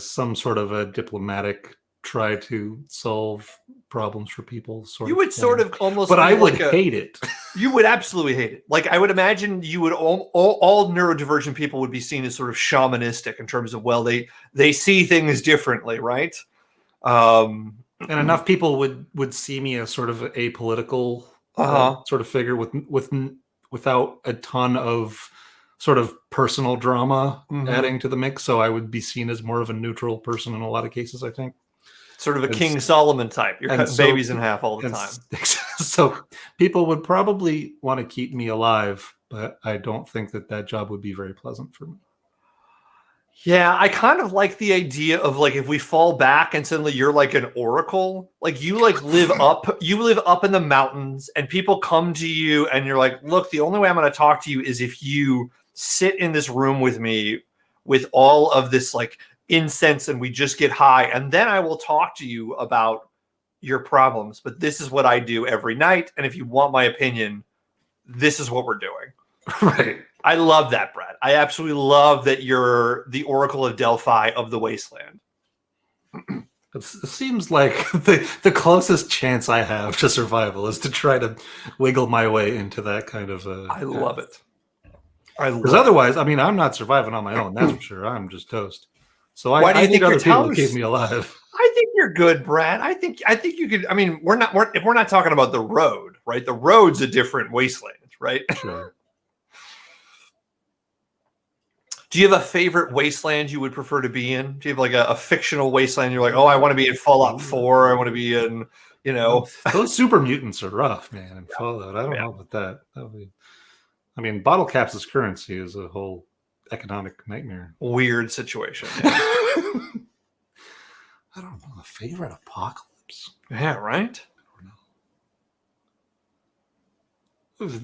some sort of a diplomatic try to solve problems for people.
You would sort of almost,
but I would
like
hate it.
You would absolutely hate it. Like, I would imagine you would all neurodivergent people would be seen as sort of shamanistic in terms of, well, they see things differently, right?
And enough people would see me as sort of apolitical sort of figure without a ton of sort of personal drama adding to the mix. So I would be seen as more of a neutral person in a lot of cases, I think.
Sort of a King Solomon type. You're cutting babies in half all the time.
So people would probably want to keep me alive, but I don't think that job would be very pleasant for me.
Yeah, I kind of like the idea of, like, if we fall back and suddenly you're like an oracle, like you live up in the mountains and people come to you and you're like, look, the only way I'm going to talk to you is if you sit in this room with me with all of this like incense and we just get high, and then I will talk to you about your problems. But this is what I do every night, and if you want my opinion, this is what we're doing.
Right.
I love that, Brad. I absolutely love that you're the Oracle of Delphi of the Wasteland.
It seems like the closest chance I have to survival is to try to wiggle my way into that kind of
I love it.
Because otherwise, I mean, I'm not surviving on my own. That's for sure. I'm just toast. So
why do you think
other people keep me alive?
I think you're good, Brad. I think you could. I mean, if we're not talking about the road, right? The road's a different wasteland, right?
Sure.
Do you have a favorite wasteland you would prefer to be in? Do you have like a fictional wasteland? You're like, oh, I want to be in Fallout 4. I want to be in,
Those super mutants are rough, man. In Fallout, I don't know about that. I mean, bottle caps as currency is a whole economic nightmare.
Weird situation. Yeah.
I don't know. A favorite apocalypse.
Yeah, right?
I don't know. It was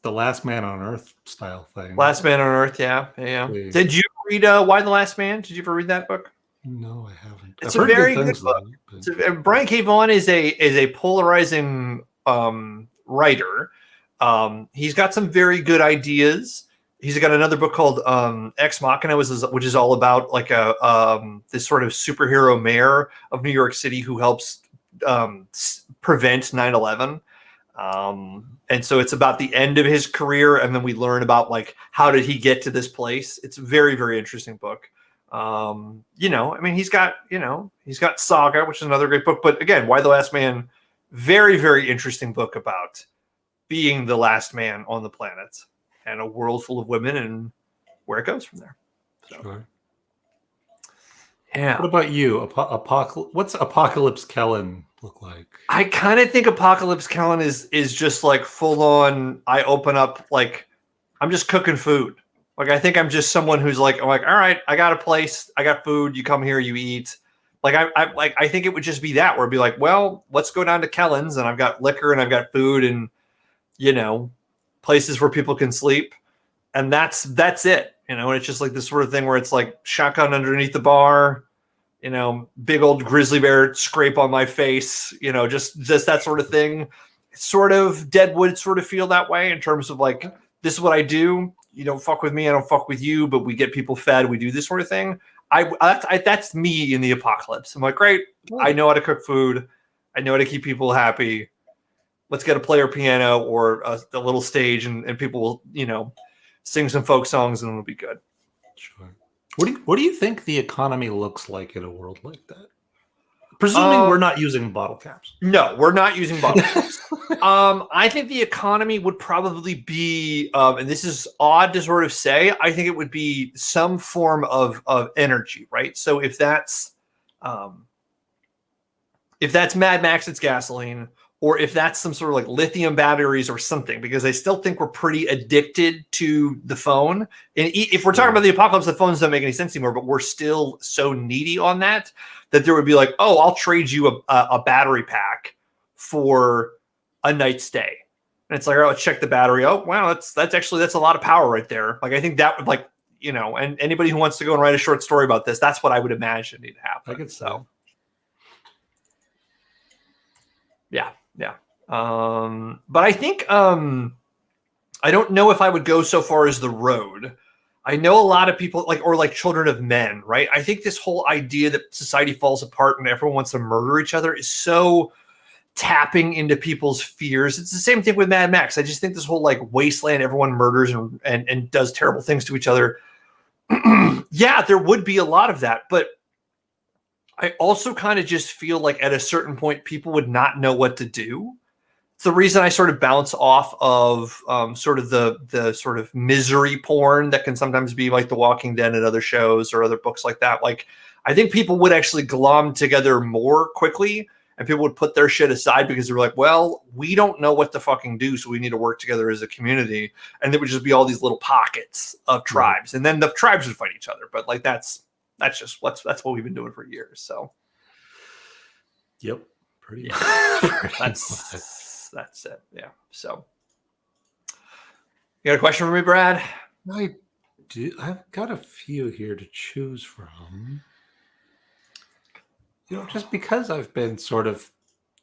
the Last Man on Earth style thing.
Last Man on Earth, yeah. Did you read Why the Last Man? Did you ever read that book?
No, I haven't.
It's a very good book. Brian K. Vaughan is a polarizing writer. He's got some very good ideas. He's got another book called Ex Machina, which is all about like this sort of superhero mayor of New York City who helps prevent 9/11. And so it's about the end of his career, and then we learn about like how did he get to this place. It's a very, very interesting book. I mean, he's got Saga, which is another great book. But again, Why the Last Man, very, very interesting book about being the last man on the planet and a world full of women and where it goes from there. So,
sure.
Yeah.
What about you? What's Apocalypse Kellen look like?
I kind of think Apocalypse Kellen is just like full on. I open up like I'm just cooking food. Like I think I'm just someone who's like, I'm like, all right, I got a place, I got food. You come here, you eat. Like I think it would just be that where it'd be like, well, let's go down to Kellen's and I've got liquor and I've got food and places where people can sleep, and that's it. And it's just like this sort of thing where it's like shotgun underneath the bar, big old grizzly bear scrape on my face, just that sort of thing. It's sort of Deadwood sort of feel that way in terms of like, this is what I do. You don't fuck with me, I don't fuck with you, but we get people fed. We do this sort of thing. That's me in the apocalypse. I'm like, great. I know how to cook food. I know how to keep people happy. Let's get a player piano or a little stage and people will, sing some folk songs and it'll be good.
Sure. What do you think the economy looks like in a world like that? Presuming we're not using bottle caps.
No, we're not using bottle caps. I think the economy would probably be, and this is odd to sort of say, I think it would be some form of energy, right? So if that's Mad Max, it's gasoline. Or if that's some sort of like lithium batteries or something, because I still think we're pretty addicted to the phone. And if we're talking about the apocalypse, the phones don't make any sense anymore, but we're still so needy on that there would be like, oh, I'll trade you a battery pack for a night stay. And it's like, oh, let's check the battery. Oh, wow, that's a lot of power right there. Like, I think that would like, and anybody who wants to go and write a short story about this, that's what I would imagine need to happen.
I could so.
Yeah. But I think I don't know if I would go so far as the road. I know a lot of people like children of men, right? I think this whole idea that society falls apart and everyone wants to murder each other is so tapping into people's fears. It's the same thing with Mad Max. I just think this whole like wasteland, everyone murders and does terrible things to each other. Yeah, there would be a lot of that, but I also kind of just feel like at a certain point, people would not know what to do. It's the reason I sort of bounce off of sort of the sort of misery porn that can sometimes be like The Walking Dead and other shows or other books like that. Like, I think people would actually glom together more quickly, and people would put their shit aside because they're like, well, we don't know what to fucking do, so we need to work together as a community. And there would just be all these little pockets of tribes, and then the tribes would fight each other. But like that's what we've been doing for years. So,
yep, pretty
yeah.
much.
That's it. Yeah. So, you got a question for me, Brad?
I do. I've got a few here to choose from. Just because I've been sort of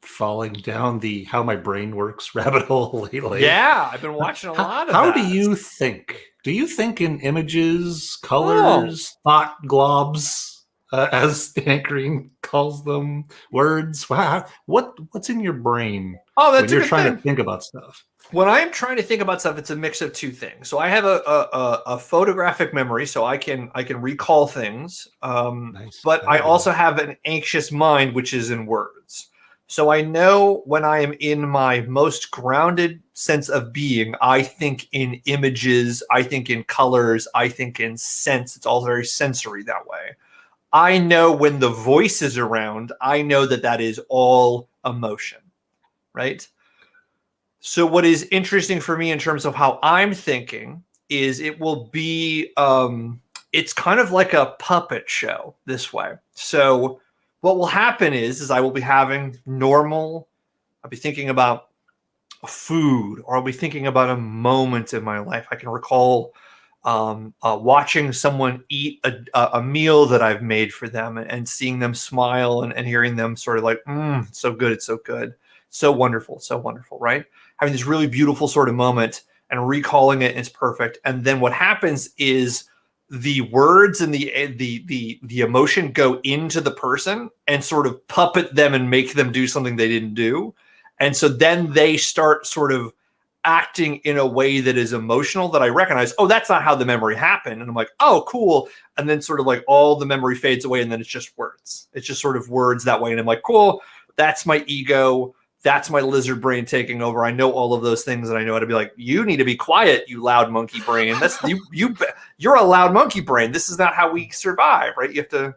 falling down the how my brain works rabbit hole lately.
Yeah, I've been watching a lot of
How
that.
do you think? Do you think in images, colors, thought globs, as Dan Green calls them, words? Wow. What's in your brain
that's
when you're trying to think about stuff?
When I'm trying to think about stuff, it's a mix of two things. So I have a photographic memory, so I can recall things.
Nice.
But I also have an anxious mind, which is in words. So I know when I am in my most grounded sense of being, I think in images, I think in colors, I think in sense. It's all very sensory that way. I know when the voice is around, I know that is all emotion, right? So what is interesting for me in terms of how I'm thinking is it will be, it's kind of like a puppet show this way. So what will happen is I will be having I'll be thinking about a food, or I'll be thinking about a moment in my life. I can recall watching someone eat a meal that I've made for them and seeing them smile and hearing them sort of like, so good, it's so good, so wonderful, right? Having this really beautiful sort of moment and recalling it is perfect. And then what happens is the words and the emotion go into the person and sort of puppet them and make them do something they didn't do. And so then they start sort of acting in a way that is emotional that I recognize, oh, that's not how the memory happened. And I'm like, oh, cool. And then sort of like all the memory fades away and then it's just words. It's just sort of words that way. And I'm like, cool, that's my ego. That's my lizard brain taking over. I know all of those things, and I know how to be like, you need to be quiet, you loud monkey brain. That's you're a loud monkey brain. This is not how we survive, right? You have to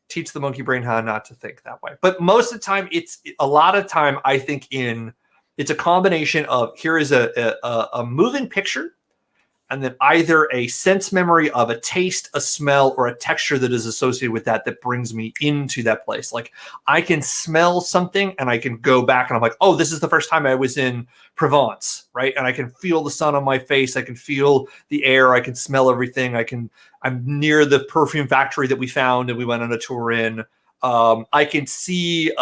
teach the monkey brain how not to think that way. But most of the time, a lot of time I think it's a combination of here is a moving picture, and then either a sense memory of a taste, a smell, or a texture that is associated with that brings me into that place. Like I can smell something and I can go back and I'm like, oh, this is the first time I was in Provence, right? And I can feel the sun on my face. I can feel the air. I can smell everything. I'm near the perfume factory that we found and we went on a tour in. I can see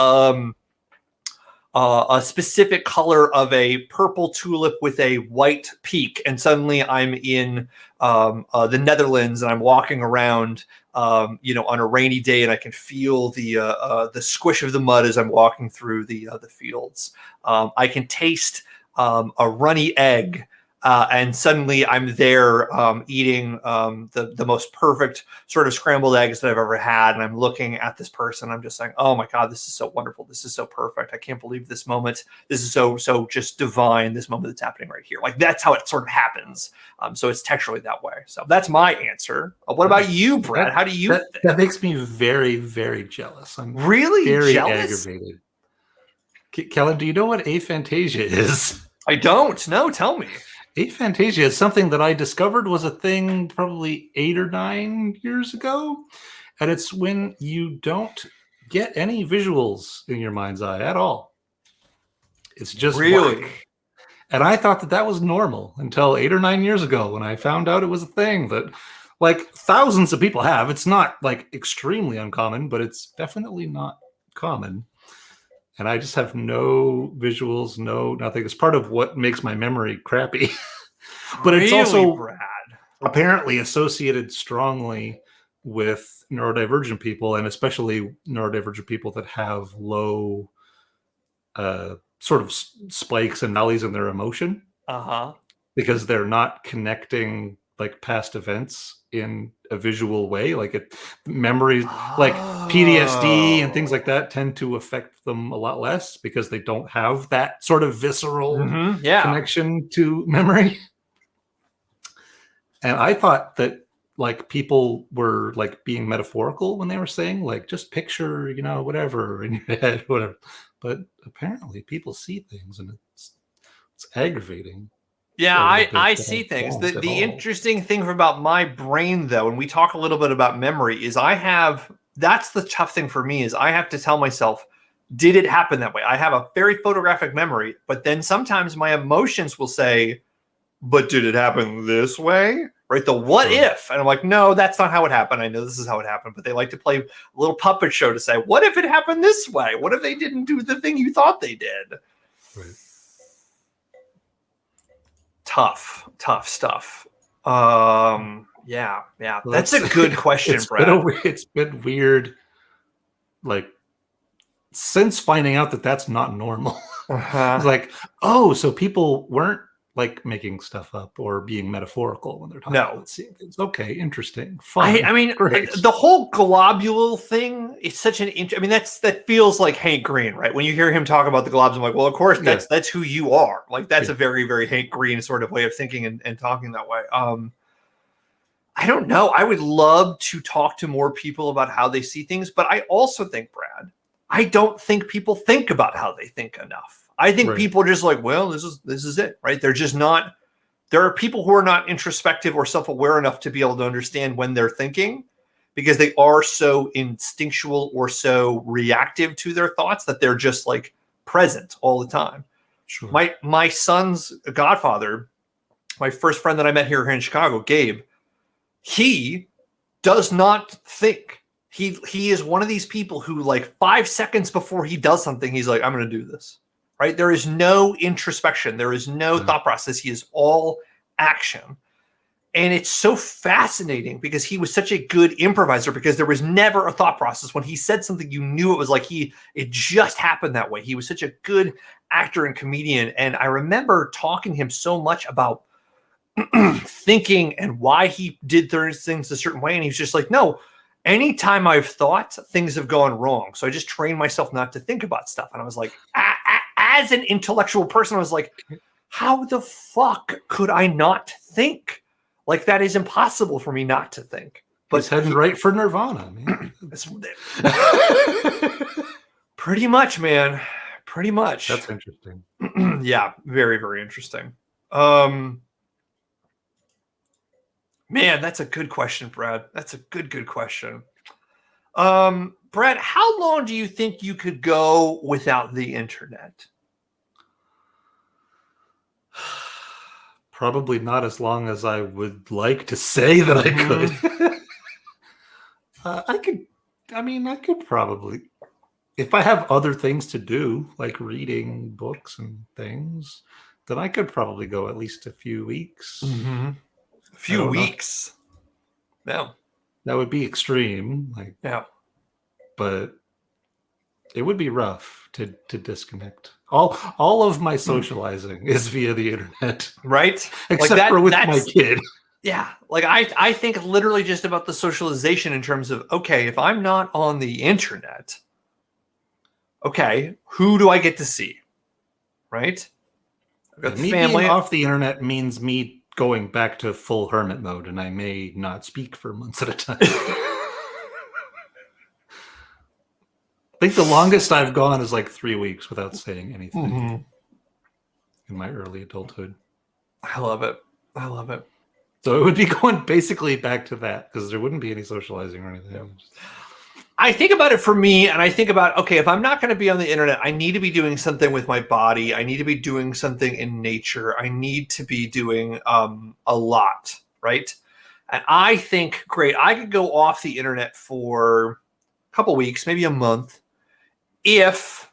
a specific color of a purple tulip with a white peak, and suddenly I'm in the Netherlands and I'm walking around, on a rainy day, and I can feel the squish of the mud as I'm walking through the fields. I can taste a runny egg. And suddenly I'm there eating the most perfect sort of scrambled eggs that I've ever had. And I'm looking at this person. I'm just saying, oh my God, this is so wonderful. This is so perfect. I can't believe this moment. This is so just divine, this moment that's happening right here. Like that's how it sort of happens. So it's texturally that way. So that's my answer. What about you, Brad? How do you think?
That makes me very, very jealous. I'm
really
very
jealous?
aggravated. Kellen, do you know what aphantasia is?
I don't. No, tell me.
Aphantasia is something that I discovered was a thing probably 8 or 9 years ago. And it's when you don't get any visuals in your mind's eye at all. It's just
really
black. And I thought that was normal until 8 or 9 years ago when I found out it was a thing that like thousands of people have. It's not like extremely uncommon, but it's definitely not common. And I just have no visuals, nothing. It's part of what makes my memory crappy. But
really,
it's also
Brad.
apparently associated strongly with neurodivergent people, and especially neurodivergent people that have low sort of spikes and valleys in their emotion, because they're not connecting like past events in a visual way. Like memories, like PTSD and things like that tend to affect them a lot less because they don't have that sort of visceral connection to memory. And I thought that like people were like being metaphorical when they were saying like just picture, whatever in your head, whatever. But apparently people see things, and it's aggravating.
Yeah, I see things. The interesting thing about my brain, though, and we talk a little bit about memory, is that's the tough thing for me, is I have to tell myself, did it happen that way? I have a very photographic memory, but then sometimes my emotions will say, but did it happen this way? Right? The what if? And I'm like, no, that's not how it happened. I know this is how it happened, but they like to play a little puppet show to say, what if it happened this way? What if they didn't do the thing you thought they did?
Right.
Tough stuff. Yeah. Well, that's a good question, Brad.
It's been weird, like, since finding out that that's not normal. It's like, oh, so people weren't like making stuff up or being metaphorical when they're talking about seeing things. Okay, interesting, fun.
I mean,
great.
The whole globule thing is such an. I mean, that feels like Hank Green, right? When you hear him talk about the globs, I'm like, well, of course, that's who you are. Like, that's a very, very Hank Green sort of way of thinking and talking that way. I don't know. I would love to talk to more people about how they see things, but I also think, Brad, I don't think people think about how they think enough. I think people are just like, well, this is it, right? They're just not. There are people who are not introspective or self-aware enough to be able to understand when they're thinking, because they are so instinctual or so reactive to their thoughts that they're just like present all the time.
Sure.
My son's godfather, my first friend that I met here in Chicago, Gabe, he does not think. He is one of these people who, like, 5 seconds before he does something, he's like, I'm going to do this. Right? There is no introspection. There is no thought process. He is all action. And it's so fascinating because he was such a good improviser, because there was never a thought process. When he said something, you knew it was like it just happened that way. He was such a good actor and comedian. And I remember talking to him so much about thinking and why he did things a certain way. And he was just like, no, anytime I've thought, things have gone wrong. So I just trained myself not to think about stuff. And I was like, as an intellectual person, I was like, how the fuck could I not think? Like, that is impossible for me not to think.
But he's heading right for Nirvana, man.
Pretty much, man. Pretty much.
That's interesting.
Yeah, very, very interesting. Man, that's a good question, Brad. That's a good question. Brad, how long do you think you could go without the internet?
Probably not as long as I would like to say that I could. I could probably, if I have other things to do, like reading books and things, then I could probably go at least a few weeks.
Mm-hmm. A few weeks. No.
That would be extreme. Like,
yeah.
But it would be rough to disconnect. All of my socializing is via the internet.
Right?
Except for with my kid.
Yeah. Like, I think literally just about the socialization in terms of, okay, if I'm not on the internet, okay, who do I get to see? Right? I've got
me
family.
Being off the internet means me going back to full hermit mode, and I may not speak for months at a time. I think the longest I've gone is like 3 weeks without saying anything in my early adulthood.
I love it.
So it would be going basically back to that, because there wouldn't be any socializing or anything.
Yeah. I think about it for me, and I think about, okay, if I'm not going to be on the internet, I need to be doing something with my body. I need to be doing something in nature. I need to be doing a lot, right? And I think, great, I could go off the internet for a couple weeks, maybe a month, if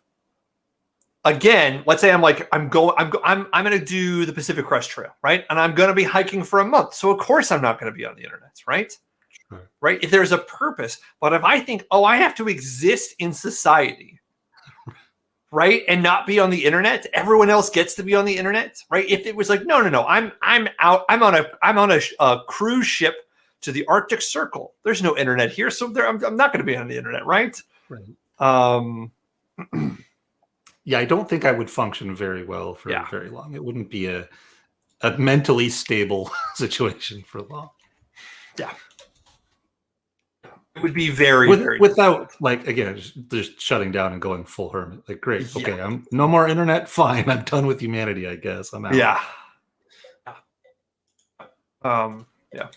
again, let's say I'm going to do the Pacific Crest Trail, right? And I'm going to be hiking for a month. So of course I'm not going to be on the internet, right?
Sure.
Right? If there's a purpose, but if I think, oh, I have to exist in society, right, and not be on the internet, everyone else gets to be on the internet, right? If it was like, no, I'm on a cruise ship to the Arctic Circle. There's no internet here, so I'm not going to be on the internet, right?
Right. Yeah, I don't think I would function very well for very long. It wouldn't be a mentally stable situation for long.
Yeah. It would be very
without like, again, just shutting down and going full hermit. Like, great, okay, I'm no more internet. Fine, I'm done with humanity. I guess I'm out.
Yeah. Yeah.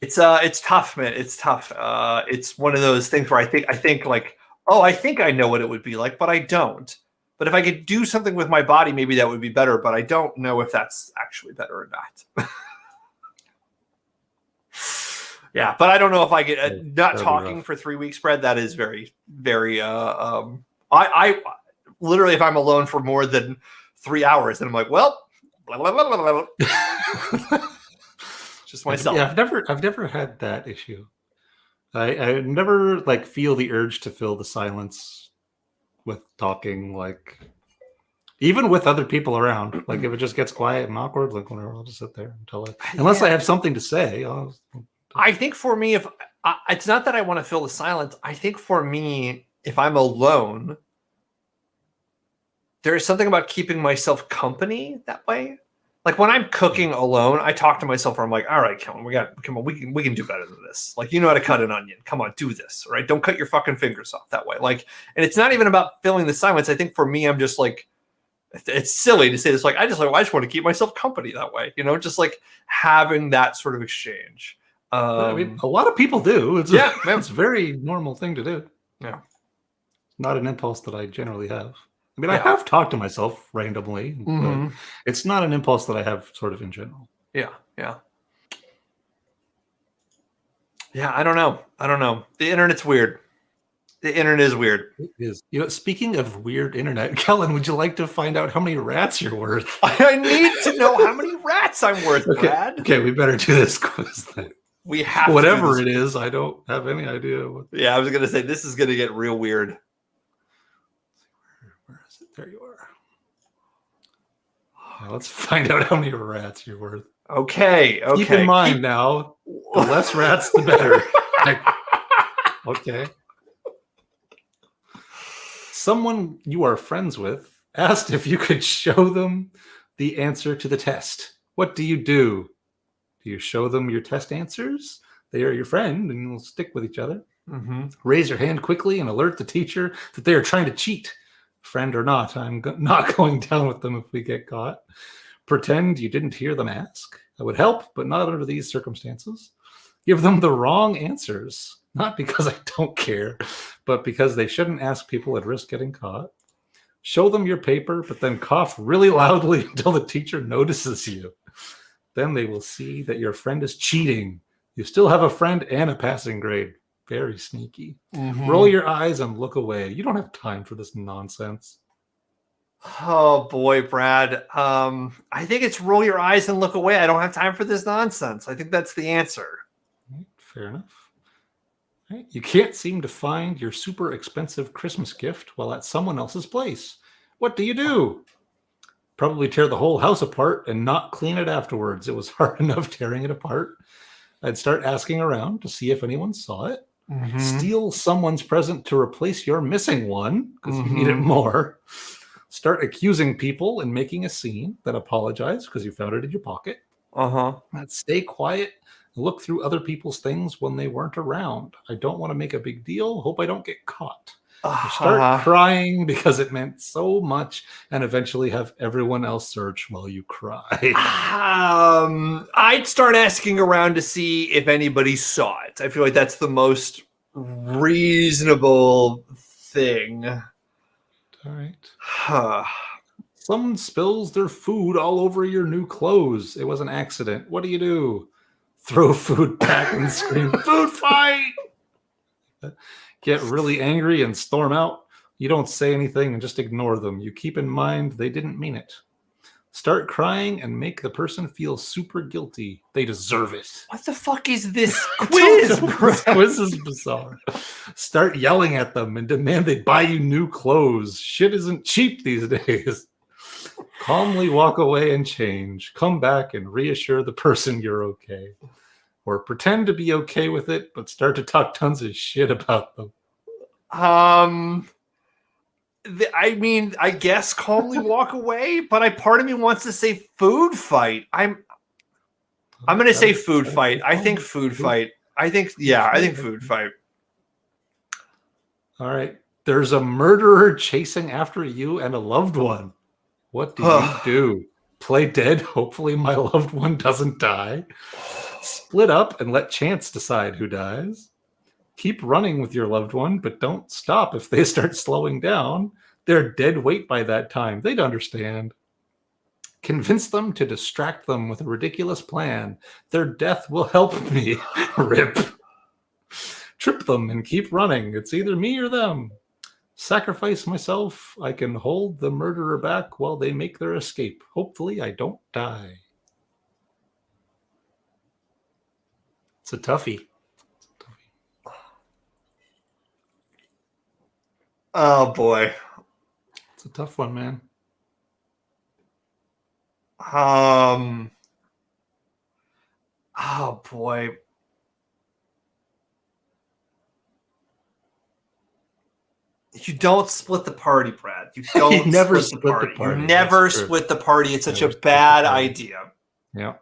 It's tough, man. It's tough. It's one of those things where I think like, oh, I think I know what it would be like, but I don't. But if I could do something with my body, maybe that would be better. But I don't know if that's actually better or not. Yeah, but I don't know if I get not talking for 3 weeks, Brad. That is very, very. I literally, if I'm alone for more than 3 hours, then I'm like, well, blah, blah, blah, blah, blah. Just myself.
Yeah, I've never had that issue. I never like feel the urge to fill the silence with talking, like even with other people around. Like if it just gets quiet and awkward, like whatever, I'll just sit there unless I have something to say.
I think for me, if it's not that I want to fill the silence, I think for me, if I'm alone, there is something about keeping myself company that way. Like when I'm cooking alone, I talk to myself where I'm like, all right, Kellen, we can do better than this. Like, you know how to cut an onion. Come on, do this, right? Don't cut your fucking fingers off that way. Like, and it's not even about filling the silence. I think for me, I'm just like, it's silly to say this. Like, I just want to keep myself company that way. You know, just like having that sort of exchange.
I mean, a lot of people do. It's it's a very normal thing to do.
Yeah.
Not an impulse that I generally have. I mean, I have talked to myself randomly, but it's not an impulse that I have sort of in general.
Yeah. I don't know. The internet's weird. The internet is weird.
It is. You know, speaking of weird internet, Kellen, would you like to find out how many rats you're worth?
I need to know how many rats I'm worth, Brad.
Okay, we better do this quiz then.
We have
whatever it is. I don't have any idea.
Yeah, I was going to say this is going to get real weird.
Where is it? There you are. Let's find out how many rats you're worth.
Okay.
Keep in mind now, the less rats, the better. Okay. Someone you are friends with asked if you could show them the answer to the test. What do you do? Do you show them your test answers? They are your friend and you'll stick with each other. Raise your hand quickly and alert the teacher that they are trying to cheat. Friend or not, I'm not going down with them if we get caught. Pretend you didn't hear them ask. That would help, but not under these circumstances. Give them the wrong answers. Not because I don't care, but because they shouldn't ask people at risk getting caught. Show them your paper, but then cough really loudly until the teacher notices you. Then they will see that your friend is cheating. You still have a friend and a passing grade. Very sneaky. Roll your eyes and look away. You don't have time for this nonsense.
Oh boy, Brad. I think it's roll your eyes and look away. I don't have time for this nonsense. I think that's the answer.
Fair enough. Right. You can't seem to find your super expensive Christmas gift while at someone else's place. What do? Probably tear the whole house apart and not clean it afterwards. It was hard enough tearing it apart. I'd start asking around to see if anyone saw it. Steal someone's present to replace your missing one because you need it more. Start accusing people and making a scene, then apologize because you found it in your pocket. Stay quiet. Look through other people's things when they weren't around. I don't want to make a big deal. Hope I don't get caught. Start crying because it meant so much and eventually have everyone else search while you cry.
I'd start asking around to see if anybody saw it. I feel like that's the most reasonable thing.
All right. Someone spills their food all over your new clothes. It was an accident. What do? Throw food back and scream, food fight! Get really angry and storm out. You don't say anything and just ignore them. You keep in mind they didn't mean it. Start crying and make the person feel super guilty. They deserve it.
What the fuck is this quiz?
This quiz is bizarre. Start yelling at them and demand they buy you new clothes. Shit isn't cheap these days. Calmly walk away and change. Come back and reassure the person you're okay. Or pretend to be okay with it, but start to talk tons of shit about them.
I mean, I guess calmly walk away, but part of me wants to say food fight. I'm going to say food fight. I think food fight. I think food fight.
All right. There's a murderer chasing after you and a loved one. What do you do? Play dead. Hopefully my loved one doesn't die. Split up and let chance decide who dies. Keep running with your loved one, but don't stop if they start slowing down. They're dead weight by that time. They'd understand. Convince them to distract them with a ridiculous plan. Their death will help me. Rip. Trip them and keep running. It's either me or them. Sacrifice myself. I can hold the murderer back while they make their escape. Hopefully I don't die. It's a toughie.
Oh boy.
It's a tough one, man.
Oh boy. You don't split the party, Brad. You don't
You never
split the party. You
That's
never
true.
split the party. It's such
Never
a
split the
bad
party.
idea.
Yeah.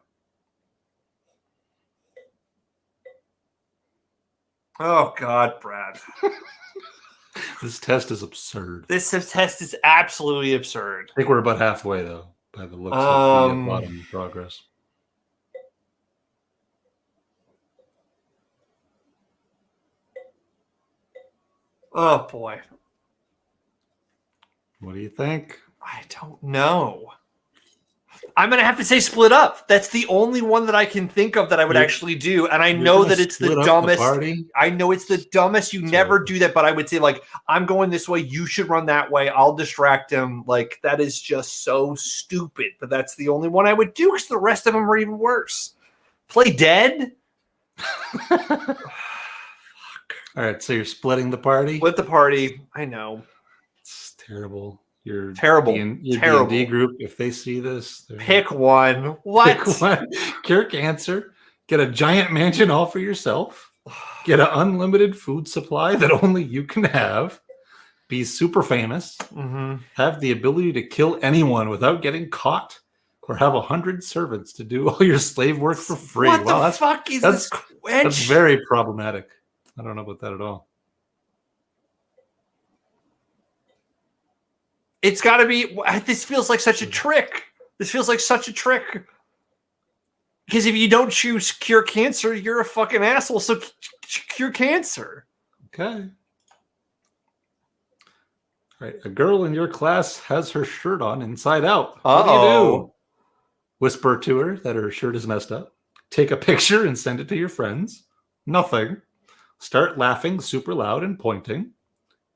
Oh God, Brad.
This test is absurd.
This test is absolutely absurd.
I think we're about halfway, though, by the looks of the bottom progress.
Oh boy.
What do you think?
I don't know. I'm going to have to say split up. That's the only one that I can think of that I would actually do. And I know that it's the dumbest. I know it's the dumbest. You never do that. But I would say, like, I'm going this way. You should run that way. I'll distract him. Like, that is just so stupid. But that's the only one I would do because the rest of them are even worse. Play dead?
All right. So you're splitting the party?
Split the party. I know.
It's terrible. Your
terrible.
Your
terrible.
D&D group, if they see this,
pick one. What?
Pick one. Cure cancer. Get a giant mansion all for yourself. Get an unlimited food supply that only you can have. Be super famous.
Mm-hmm.
Have the ability to kill anyone without getting caught. Or have 100 servants to do all your slave work for free.
What the fuck is this quench?
That's very problematic. I don't know about that at all.
It's got to be. This feels like such a trick. This feels like such a trick. Because if you don't choose cure cancer, you're a fucking asshole. So cure cancer.
Okay. All right. A girl in your class has her shirt on inside out. What do you do? Whisper to her that her shirt is messed up. Take a picture and send it to your friends. Nothing. Start laughing super loud and pointing.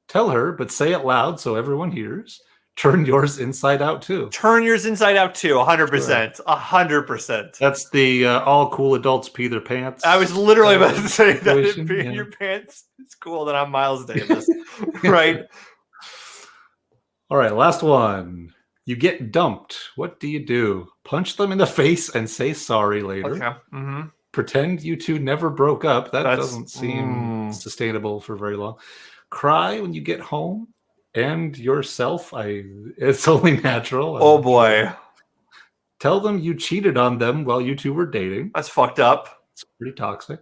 Tell her, but say it loud so everyone hears. Turn yours inside out too.
Turn yours inside out too. 100%. 100%.
That's the all cool adults pee their pants.
I was literally about to say that if peeing your pants is cool, then I'm Miles Davis. Right?
All right, last one. You get dumped. What do you do? Punch them in the face and say sorry later.
Okay. Mm-hmm.
Pretend you two never broke up. That doesn't seem sustainable for very long. Cry when you get home. And yourself, it's only natural.
Oh boy.
Tell them you cheated on them while you two were dating.
That's fucked up.
It's pretty toxic.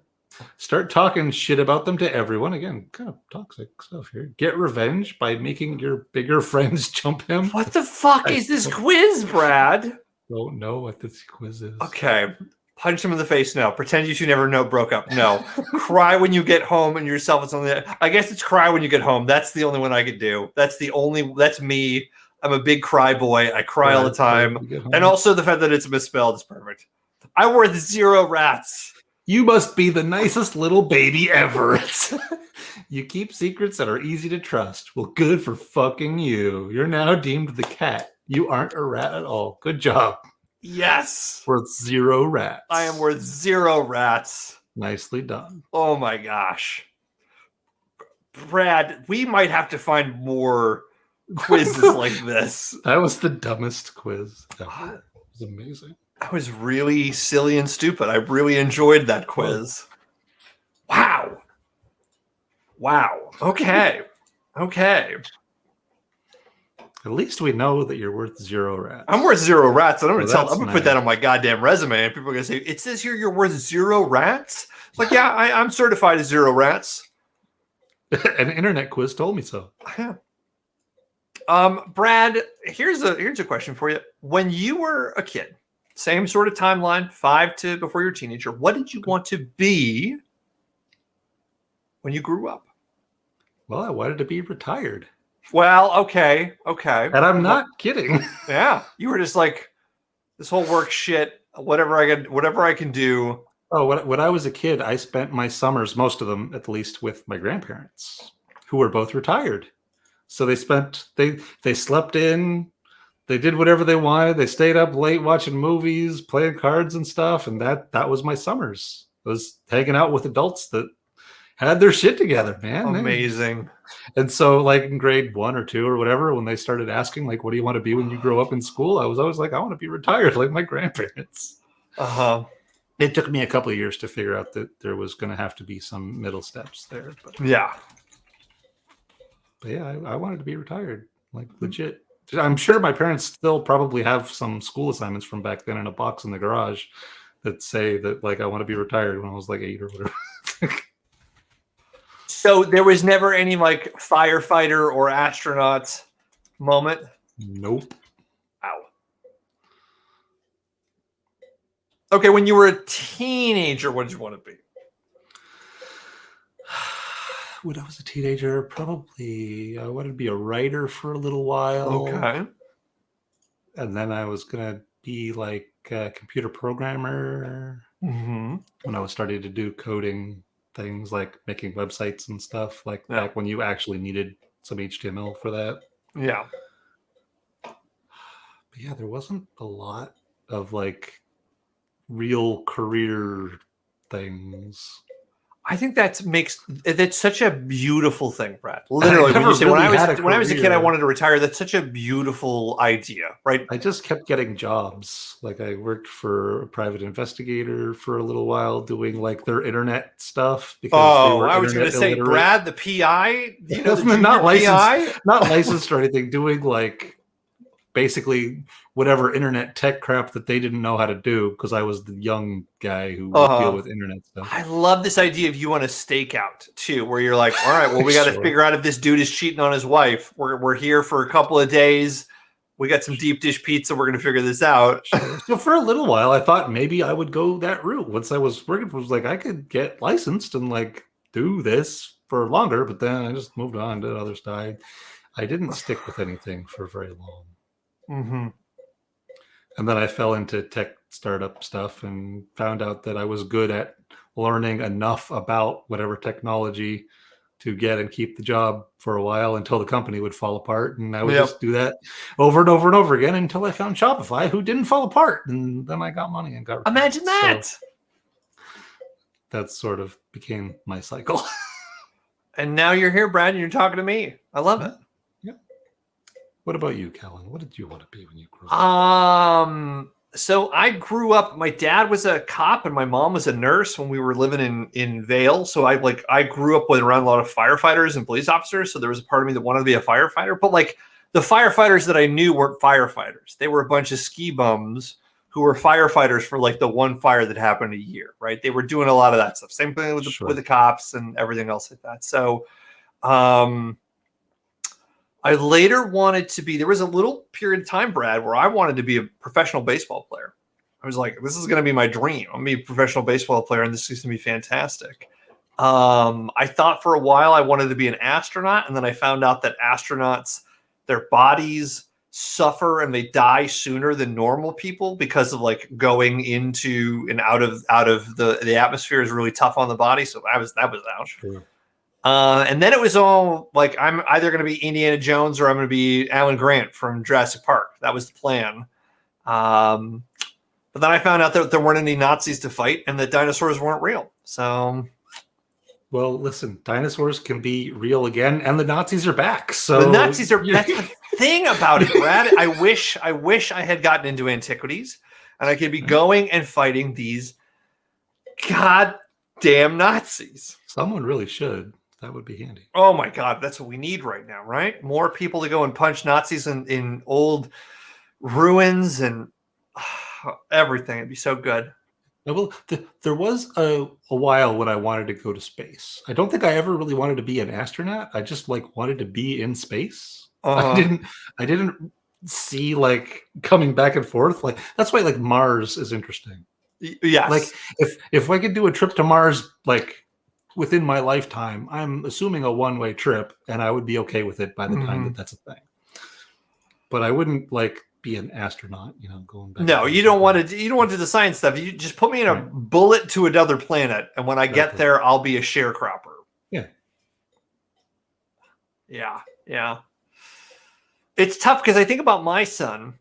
Start talking shit about them to everyone. Again, kind of toxic stuff here. Get revenge by making your bigger friends jump him.
What the fuck is this quiz, Brad?
Don't know what this quiz is.
Okay. Punch him in the face. No. Pretend you two never broke up. No. Cry when you get home and yourself. It's only. I guess it's cry when you get home. That's the only one I could do. That's me. I'm a big cry boy. I cry all the time. And also the fact that it's misspelled is perfect. I'm worth 0 rats.
You must be the nicest little baby ever. You keep secrets that are easy to trust. Well, good for fucking you. You're now deemed the cat. You aren't a rat at all. Good job.
Yes.
Worth 0 rats.
I am worth 0 rats.
Nicely done.
Oh my gosh. Brad, we might have to find more quizzes like this.
That was the dumbest quiz ever. It was amazing.
That was really silly and stupid. I really enjoyed that quiz. Wow. Okay.
At least we know that you're worth 0 rats.
I'm worth 0 rats, and I'm
Well,
gonna put that on my goddamn resume, and people are gonna say, "It says here you're worth 0 rats." It's like, yeah, I'm certified as 0 rats.
An internet quiz told me so.
Yeah. Brad, here's a question for you. When you were a kid, same sort of timeline, 5 to before you're a teenager, what did you want to be when you grew up?
Well, I wanted to be retired.
Well, okay.
And I'm not kidding.
Yeah, you were just like, this whole work shit, whatever I can do.
Oh, when I was a kid, I spent my summers, most of them at least, with my grandparents, who were both retired. So they slept in, they did whatever they wanted. They stayed up late watching movies, playing cards and stuff, and that was my summers. I was hanging out with adults that had their shit together, man.
Amazing.
And so, like in grade 1 or 2 or whatever, when they started asking, like, what do you want to be when you grow up in school? I was always like, I want to be retired like my grandparents. It took me a couple of years to figure out that there was going to have to be some middle steps there. But
yeah,
I wanted to be retired, like legit. I'm sure my parents still probably have some school assignments from back then in a box in the garage that say that, like, I want to be retired when I was like 8 or whatever.
So there was never any like firefighter or astronaut moment?
Nope.
Wow. Okay, when you were a teenager, what did you want to be?
When I was a teenager, probably I wanted to be a writer for a little while.
Okay.
And then I was going to be like a computer programmer when I was starting to do coding things, like making websites and stuff, like back when you actually needed some HTML for that.
Yeah.
But yeah, there wasn't a lot of like real career things.
I think that's such a beautiful thing, Brad. Literally, when you say, when I was a kid, I wanted to retire. That's such a beautiful idea, right?
I just kept getting jobs. Like I worked for a private investigator for a little while, doing like their internet stuff. Because they were
I was going to say,
illiterate.
Brad, the PI. You know, the
not licensed,
PI?
not licensed or anything. Doing like basically whatever internet tech crap that they didn't know how to do, because I was the young guy who would deal with internet stuff.
I love this idea of you on a stakeout too, where you're like, all right, well, we got to figure out if this dude is cheating on his wife. We're here for a couple of days. We got some deep dish pizza. We're going to figure this out.
So for a little while, I thought maybe I would go that route. Once I was working, I was like, I could get licensed and like do this for longer. But then I just moved on to other stuff. I didn't stick with anything for very long. And then I fell into tech startup stuff and found out that I was good at learning enough about whatever technology to get and keep the job for a while until the company would fall apart. And I would just do that over and over and over again until I found Shopify, who didn't fall apart. And then I got money and got
Imagine that.
So that sort of became my cycle.
And now you're here, Brad, and you're talking to me. I love it.
What about you, Kellen? What did you want to be when you grew up?
So I grew up, my dad was a cop and my mom was a nurse when we were living in Vail. So I grew up around a lot of firefighters and police officers. So there was a part of me that wanted to be a firefighter, but like the firefighters that I knew weren't firefighters. They were a bunch of ski bums who were firefighters for like the one fire that happened a year, right? They were doing a lot of that stuff. Same thing with the cops and everything else like that. So, I later wanted to be, there was a little period of time, Brad, where I wanted to be a professional baseball player. I was like, this is going to be my dream. I'm going to be a professional baseball player, and this is going to be fantastic. I thought for a while I wanted to be an astronaut, and then I found out that astronauts, their bodies suffer and they die sooner than normal people because of like going into and out of the atmosphere is really tough on the body. So that was out. Sure. And then it was all like, I'm either going to be Indiana Jones or I'm going to be Alan Grant from Jurassic Park. That was the plan. But then I found out that there weren't any Nazis to fight and that dinosaurs weren't real. So,
well, listen, dinosaurs can be real again, and the Nazis are back. So
the Nazis are. That's the thing about it, Brad. I wish I had gotten into antiquities and I could be going and fighting these goddamn Nazis.
Someone really should. That would be handy.
Oh my God, that's what we need right now, right? More people to go and punch Nazis in old ruins and everything. It'd be so good.
Well, there was a while when I wanted to go to space. I don't think I ever really wanted to be an astronaut. I just like wanted to be in space. I didn't see like coming back and forth. Like that's why like Mars is interesting.
Yes.
Like if I could do a trip to Mars like within my lifetime, I'm assuming a one-way trip, and I would be okay with it by the time that that's a thing. But I wouldn't like be an astronaut, going back.
No, you don't want to. You don't want to do the science stuff. You just put me in a bullet to another planet, and when I get there, I'll be a sharecropper.
Yeah.
Yeah. It's tough because I think about my son,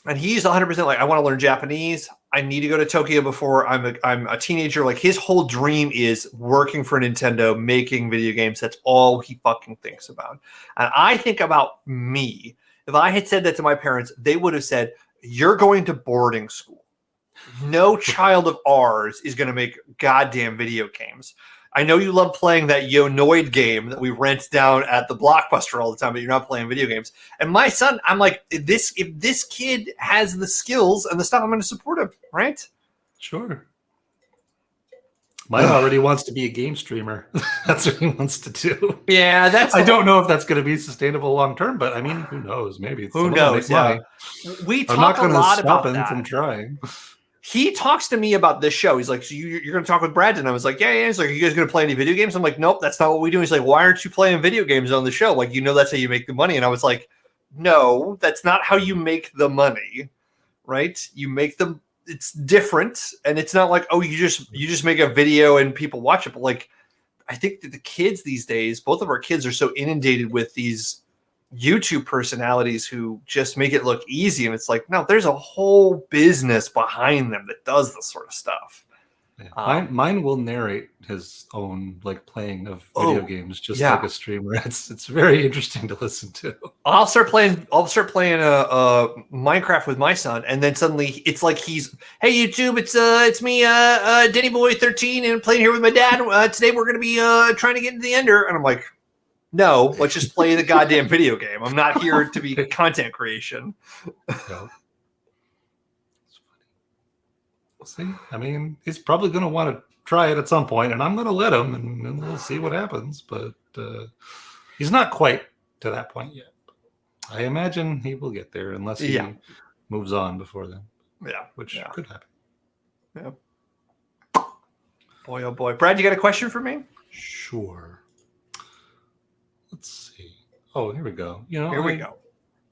and he's 100% like, I want to learn Japanese. I need to go to Tokyo before I'm a teenager. Like his whole dream is working for Nintendo, making video games. That's all he fucking thinks about. And I think about me. If I had said that to my parents, they would have said, you're going to boarding school. No child of ours is going to make goddamn video games. I know you love playing that Yonoid game that we rent down at the Blockbuster all the time, but you're not playing video games. And my son, I'm like, if this kid has the skills and the stuff, I'm going to support him, right?
Sure. Mine already wants to be a game streamer. That's what he wants to do.
Yeah,
I don't know if that's going to be sustainable long term, but I mean, who knows? Maybe
who knows? Yeah.
We talk a lot about that. From trying.
He talks to me about this show. He's like, so you're going to talk with Brad? And I was like, yeah. He's like, are you guys going to play any video games? I'm like, nope, that's not what we do. He's like, why aren't you playing video games on the show? Like, that's how you make the money. And I was like, no, that's not how you make the money, right? You make them. It's different, and it's not like, oh, you just make a video and people watch it. But like, I think that the kids these days, both of our kids are so inundated with these YouTube personalities who just make it look easy, and it's like, no, there's a whole business behind them that does this sort of stuff.
Yeah. Mine will narrate his own like playing of video games, just like a streamer. It's very interesting to listen to. I'll
start playing Minecraft with my son, and then suddenly it's like he's, hey YouTube, it's me, Denny Boy 13, and playing here with my dad. Today we're gonna be trying to get into the Ender, and I'm like, no, let's just play the goddamn video game. I'm not here to be content creation.
No. See, I mean, he's probably going to want to try it at some point, and I'm going to let him, and we'll see what happens. But he's not quite to that point yet. I imagine he will get there unless he moves on before then.
Yeah,
which could happen.
Yeah. Boy, oh boy, Brad, you got a question for me?
Sure. Let's see. Oh, here we go.
Here we go.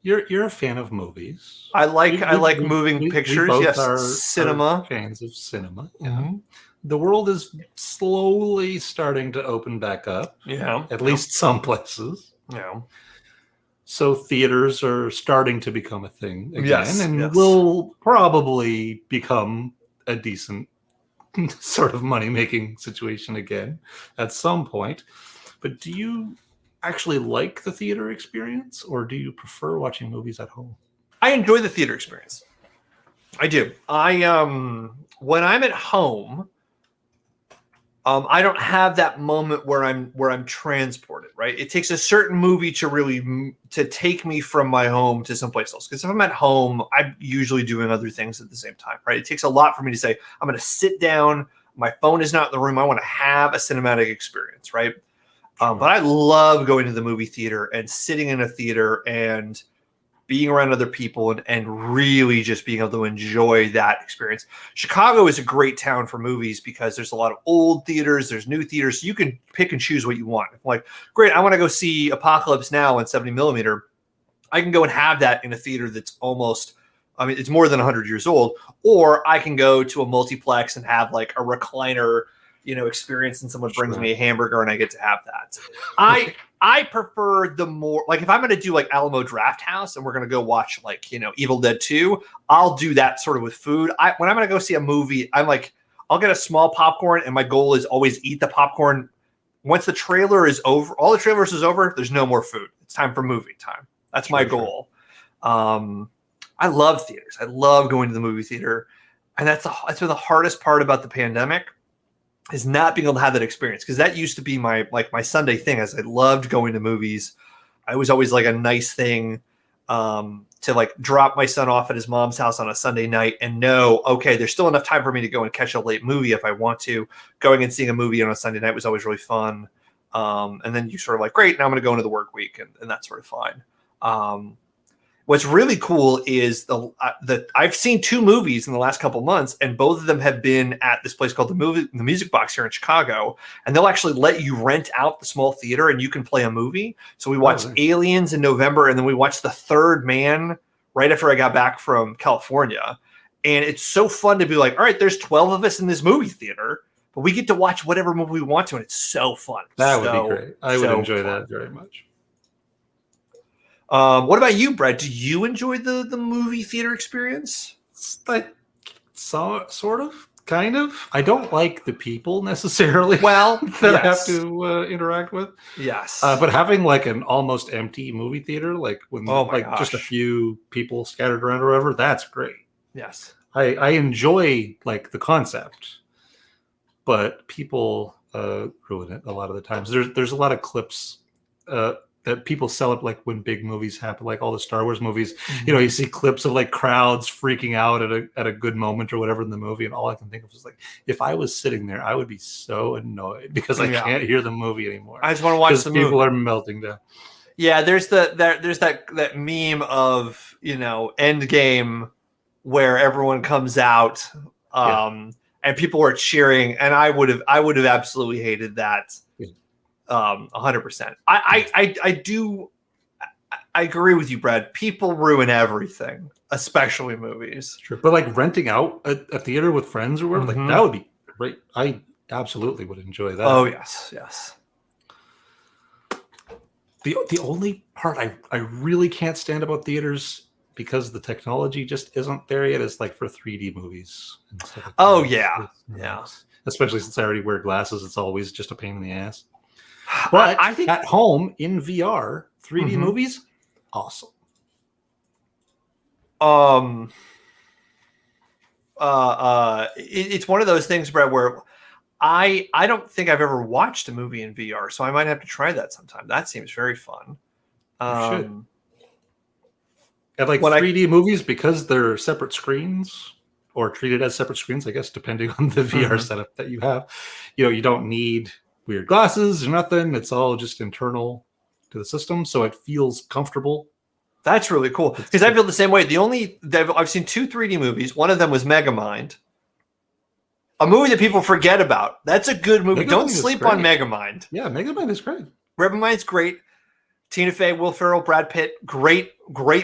You're a fan of movies.
I like moving pictures.
We
yes,
are
cinema.
Fans of cinema. Yeah. Mm-hmm. The world is slowly starting to open back up.
Yeah.
At least some places.
Yeah.
So theaters are starting to become a thing again, and will probably become a decent sort of money-making situation again at some point. But do you actually like the theater experience, or do you prefer watching movies at home?
I enjoy the theater experience. I do. When I'm at home, I don't have that moment where I'm transported, right? It takes a certain movie to take me from my home to someplace else. Because if I'm at home, I'm usually doing other things at the same time, right? It takes a lot for me to say, I'm going to sit down. My phone is not in the room. I want to have a cinematic experience, right? But I love going to the movie theater and sitting in a theater and being around other people and really just being able to enjoy that experience. Chicago is a great town for movies because there's a lot of old theaters, there's new theaters. So you can pick and choose what you want. Like, great, I want to go see Apocalypse Now in 70 millimeter. I can go and have that in a theater that's almost, it's more than 100 years old. Or I can go to a multiplex and have like a recliner experience, and someone brings me a hamburger and I get to have that. nuts. I prefer the more like if I'm going to do like Alamo Draft House and we're going to go watch like, Evil Dead 2, I'll do that sort of with food. When I'm going to go see a movie, I'm like, I'll get a small popcorn and my goal is always eat the popcorn. Once the trailer is over, all the trailers is over, there's no more food. It's time for movie time. That's my goal. I love theaters. I love going to the movie theater. And that's been the hardest part about the pandemic is not being able to have that experience. Because that used to be my Sunday thing as I loved going to movies. I was always like a nice thing to like drop my son off at his mom's house on a Sunday night and know, okay, there's still enough time for me to go and catch a late movie if I want to. Going and seeing a movie on a Sunday night was always really fun. And then you sort of like, great, now I'm going to go into the work week and that's sort of fine. What's really cool is the I've seen 2 movies in the last couple months, and both of them have been at this place called the Music Box here in Chicago, and they'll actually let you rent out the small theater and you can play a movie. So we watched Aliens in November, and then we watched The Third Man right after I got back from California. And it's so fun to be like, all right, there's 12 of us in this movie theater, but we get to watch whatever movie we want to, and it's so fun.
That would be great. I would enjoy that very much.
What about you, Brad? Do you enjoy the movie theater experience?
Like, sort of, kind of. I don't like the people necessarily.
Well,
that I have to interact with.
Yes,
but having like an almost empty movie theater, like when just a few people scattered around or whatever, that's great.
Yes,
I enjoy like the concept, but people ruin it a lot of the times. There's a lot of clips. That people sell up like when big movies happen, like all the Star Wars movies, you see clips of like crowds freaking out at a good moment or whatever in the movie. And all I can think of is like, if I was sitting there, I would be so annoyed because I can't hear the movie anymore.
I just want to watch the movie.
People are melting down.
Yeah. There's that meme of, Endgame where everyone comes out and people are cheering. And I would have absolutely hated that. 100%. I agree with you, Brad. People ruin everything, especially movies.
Sure. But like renting out a theater with friends or whatever, like that would be great. I absolutely would enjoy that.
Oh yes.
The only part I really can't stand about theaters because the technology just isn't there yet is like for 3D movies and stuff like
that.
Yeah. Especially since I already wear glasses, it's always just a pain in the ass. But I think at home in VR, 3D movies, awesome.
It's one of those things, Brett, where I don't think I've ever watched a movie in VR, so I might have to try that sometime. That seems very fun.
You should. And like 3D movies, because they're separate screens or treated as separate screens, I guess, depending on the VR setup that you have, you don't need weird glasses or nothing. It's all just internal to the system, so it feels comfortable.
That's really cool because I feel the same way. I've seen 2 3D movies. One of them was Megamind, a movie that people forget about. That's a good movie. Don't sleep on Megamind.
Yeah, Megamind is great.
Megamind great. Tina Fey, Will Ferrell, Brad Pitt, great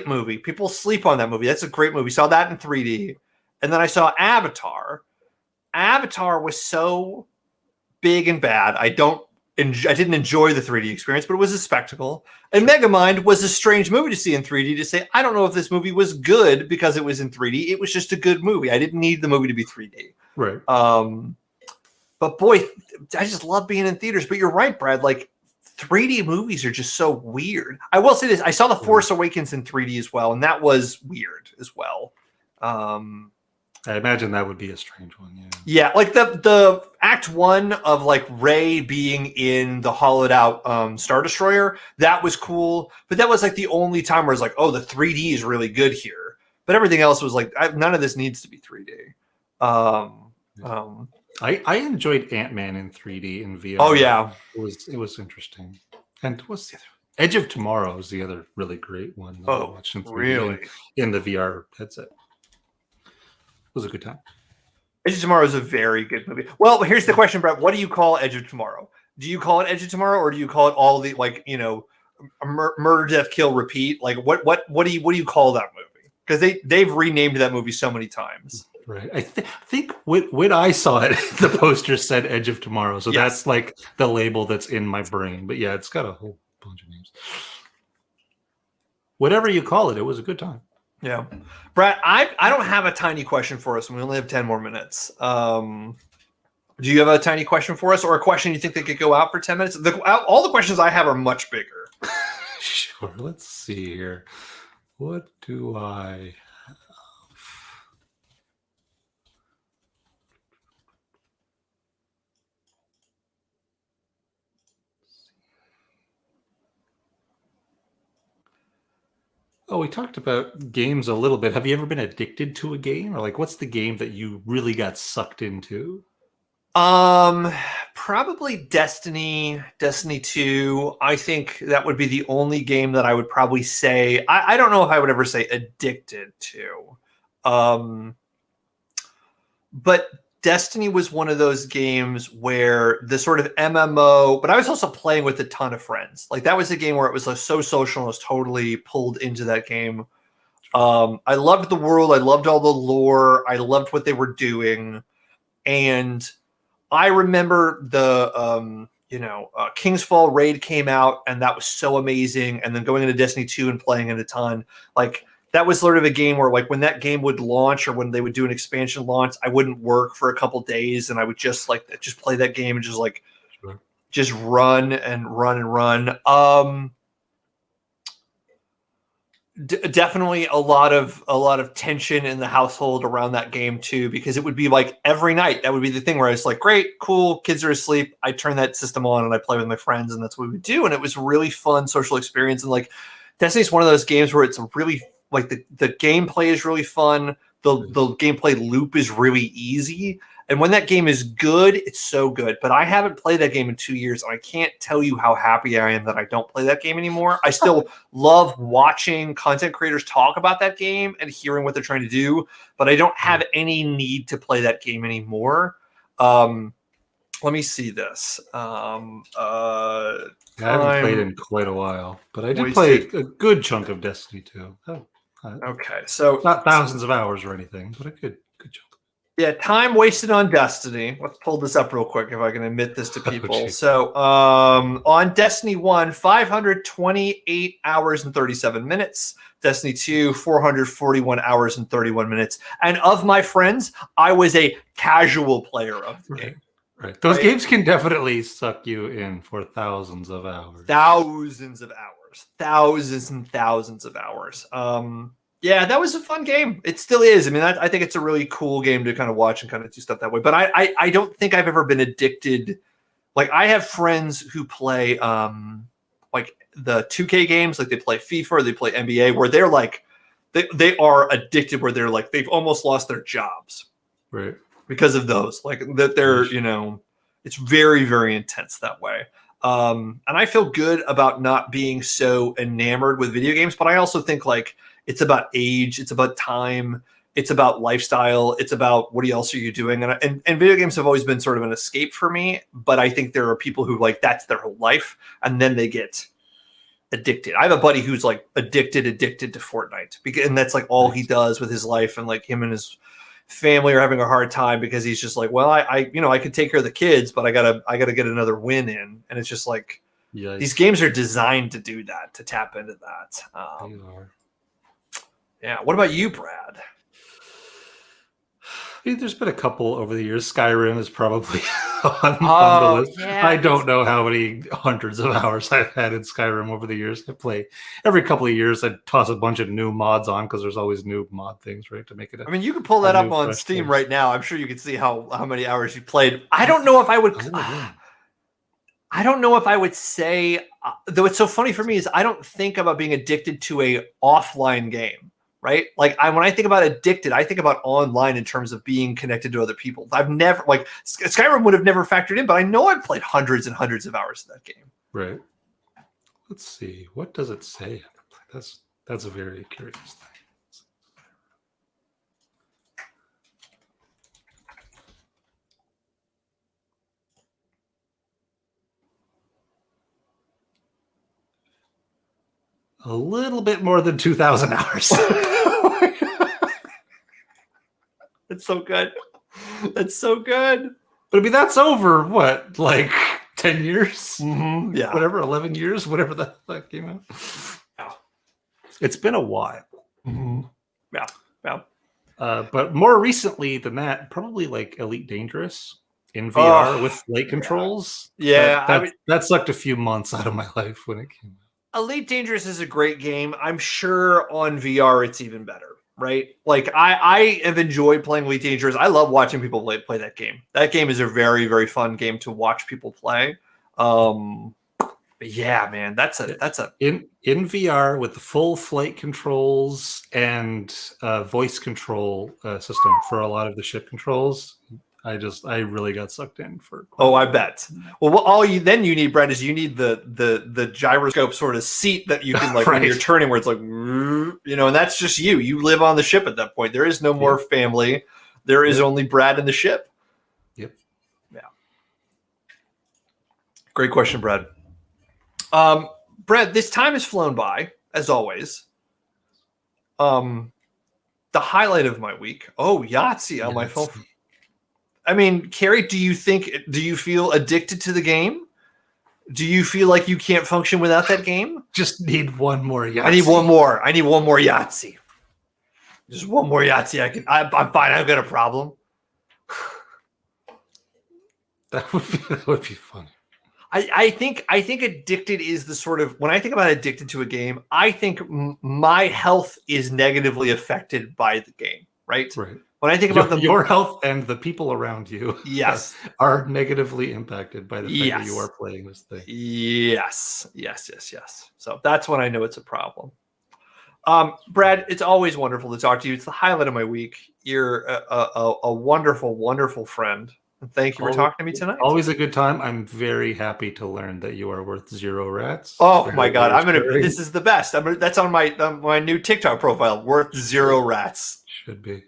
movie. People sleep on that movie. That's a great movie. Saw that in 3D, and then I saw Avatar. Avatar was so big and bad. I didn't enjoy the 3D experience, but it was a spectacle. And Megamind was a strange movie to see in 3D to say, I don't know if this movie was good because it was in 3D. It was just a good movie. I didn't need the movie to be 3D.
Right.
But boy, I just love being in theaters. But you're right, Brad. Like 3D movies are just so weird. I will say this. I saw The Force Awakens in 3D as well, and that was weird as well.
I imagine that would be a strange one.
Yeah, like the Act 1 of like Rey being in the hollowed out Star Destroyer, that was cool. But that was like the only time where it's like, oh, the 3D is really good here. But everything else was like, none of this needs to be 3D.
I enjoyed Ant-Man in 3D in VR.
Oh yeah,
it was interesting. And what's the other? Edge of Tomorrow is the other really great one.
I watched in 3D really?
In the VR headset. It was a good time.
Edge of Tomorrow is a very good movie. Well, here's the question, Brett. What do you call Edge of Tomorrow? Do you call it Edge of Tomorrow, or do you call it all the murder, death, kill, repeat? Like what do you call that movie? Because they've renamed that movie so many times.
Right. I think when I saw it, the poster said Edge of Tomorrow. So
Yes.
that's like the label that's in my brain. But yeah, it's got a whole bunch of names. Whatever you call it, it was a good time.
Yeah. Brad, I don't have a tiny question for us, and we only have 10 more minutes. Do you have a tiny question for us, or a question you think that could go out for 10 minutes? All the questions I have are much bigger.
Sure. Let's see here. What do I have? Oh, we talked about games a little bit. Have you ever been addicted to a game? Or like what's the game that you really got sucked into?
Probably Destiny 2. I think that would be the only game that I would probably say, I don't know if I would ever say addicted to. But Destiny was one of those games where the sort of MMO, but I was also playing with a ton of friends. Like that was a game where it was like so social and I was totally pulled into that game. I loved the world. I loved all the lore. I loved what they were doing. And I remember the King's Fall raid came out, and that was so amazing. And then going into Destiny 2 and playing it a ton, like that was sort of a game where, like, when that game would launch or when they would do an expansion launch, I wouldn't work for a couple days, and I would just play that game and just run and run and run. Definitely a lot of tension in the household around that game too, because it would be like every night that would be the thing where I was like, great, cool, kids are asleep, I turn that system on and I play with my friends, and that's what we would do. And it was really fun social experience. And like Destiny is one of those games where it's really like the gameplay is really fun, the gameplay loop is really easy, and when that game is good, it's so good. But I haven't played that game in 2 years, and I can't tell you how happy I am that I don't play that game anymore. I still love watching content creators talk about that game and hearing what they're trying to do, but I don't have any need to play that game anymore. Let me see this.
I haven't played in quite a while, but I did play a good chunk of Destiny 2.
Okay, so
not thousands of hours or anything, but a good chunk.
Yeah, time wasted on Destiny. Let's pull this up real quick if I can admit this to people.
Oh,
so on Destiny 1, 528 hours and 37 minutes. Destiny 2, 441 hours and 31 minutes. And of my friends, I was a casual player of the game.
Right. Those games can definitely suck you in for thousands of hours.
Thousands of hours. Thousands and thousands of hours. Yeah, that was a fun game. It still is. I mean, I think it's a really cool game to kind of watch and kind of do stuff that way. But I don't think I've ever been addicted. Like, I have friends who play like the 2K games, like they play FIFA or they play NBA, where they're like, they are addicted, where they're like, they've almost lost their jobs.
Right.
Because of those. Like that they're, it's very, very intense that way. And I feel good about not being so enamored with video games, but I also think like it's about age, it's about time, it's about lifestyle, it's about what else are you doing. And video games have always been sort of an escape for me, but I think there are people who like that's their whole life, and then they get addicted. I have a buddy who's like addicted to Fortnite, and that's like all he does with his life, and like him and his family are having a hard time because he's just like, well, I could take care of the kids, but I gotta get another win in. And it's just like, these games are designed to do that, to tap into that.
They are.
Yeah. What about you, Brad?
I mean, there's been a couple over the years. Skyrim is probably on the list.
Yeah.
I don't know how many hundreds of hours I've had in Skyrim over the years. I play every couple of years. I toss a bunch of new mods on because there's always new mod things, right, to make it.
I mean, you can pull that up on Steam right now. I'm sure you can see how many hours you played. I don't know if I would. I don't know if I would say. Though it's so funny for me is I don't think about being addicted to a offline game. Right? Like when I think about addicted, I think about online in terms of being connected to other people. I've never, like, Skyrim would have never factored in, but I know I've played hundreds and hundreds of hours of that game.
Right. Let's see. What does it say? That's a very curious thing. A little bit more than 2,000 hours.
That's so good. That's so good.
But I mean, that's over what, like 10 years?
Yeah.
Whatever, 11 years, whatever that came out.
Yeah.
It's been a while.
Yeah. Yeah.
But more recently than that, probably like Elite Dangerous in VR with flight controls.
Yeah.
That sucked a few months out of my life when it came out.
Elite Dangerous is a great game. I'm sure on VR it's even better, right? Like I have enjoyed playing Elite Dangerous. I love watching people play that game. That game is a very, very fun game to watch people play. But yeah, man, that's a
in VR with the full flight controls and voice control system for a lot of the ship controls. I really got sucked in for.
I bet. Well, what you need, Brad, is you need the gyroscope sort of seat that you can like
right.
when you're turning, where it's like, and that's just you. You live on the ship at that point. There is no more family. There is only Brad and the ship.
Yep.
Yeah. Great question, Brad. Brad, this time has flown by as always. The highlight of my week. Oh, Yahtzee on my phone. I mean, Carrie, do you feel addicted to the game? Do you feel like you can't function without that game?
Just need one more Yahtzee.
I need one more Yahtzee. Just one more Yahtzee. I'm fine. I've got a problem.
That would be funny.
I think addicted is the sort of, when I think about addicted to a game, I think my health is negatively affected by the game, right?
Right.
When I think about
your health and the people around you,
yes,
are negatively impacted by the fact that you are playing this thing.
Yes. So that's when I know it's a problem. Brad, it's always wonderful to talk to you. It's the highlight of my week. You're a wonderful, wonderful friend. And thank you for talking to me tonight.
Always a good time. I'm very happy to learn that you are worth 0 rats.
Oh my God. This is the best. That's on my new TikTok profile. Worth 0 rats.
Should be.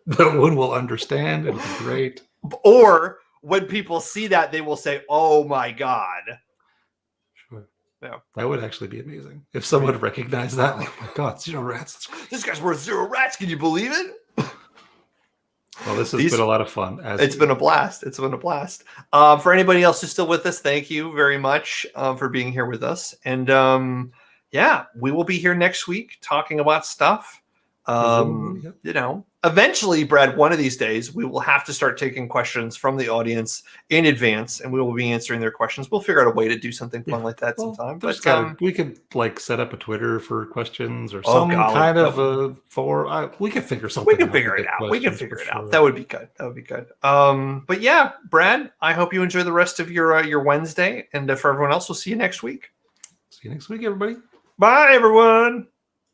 No one will understand. It'll be great.
Or when people see that, they will say, "Oh my God."
Sure.
Yeah.
That would actually be amazing. If someone recognized that, like, oh my God, 0 rats.
This guy's worth 0 rats. Can you believe it?
Well, this has been a lot of fun.
It's been a blast. For anybody else who's still with us, thank you very much for being here with us. And we will be here next week talking about stuff. Eventually, Brad, one of these days, we will have to start taking questions from the audience in advance, and we will be answering their questions. We'll figure out a way to do something fun like that sometime. But
we could like set up a Twitter for questions or some kind of a we could figure something.
We can figure it out. That would be good. But yeah, Brad, I hope you enjoy the rest of your Wednesday, and for everyone else, we'll see you next week.
See you next week, everybody.
Bye, everyone.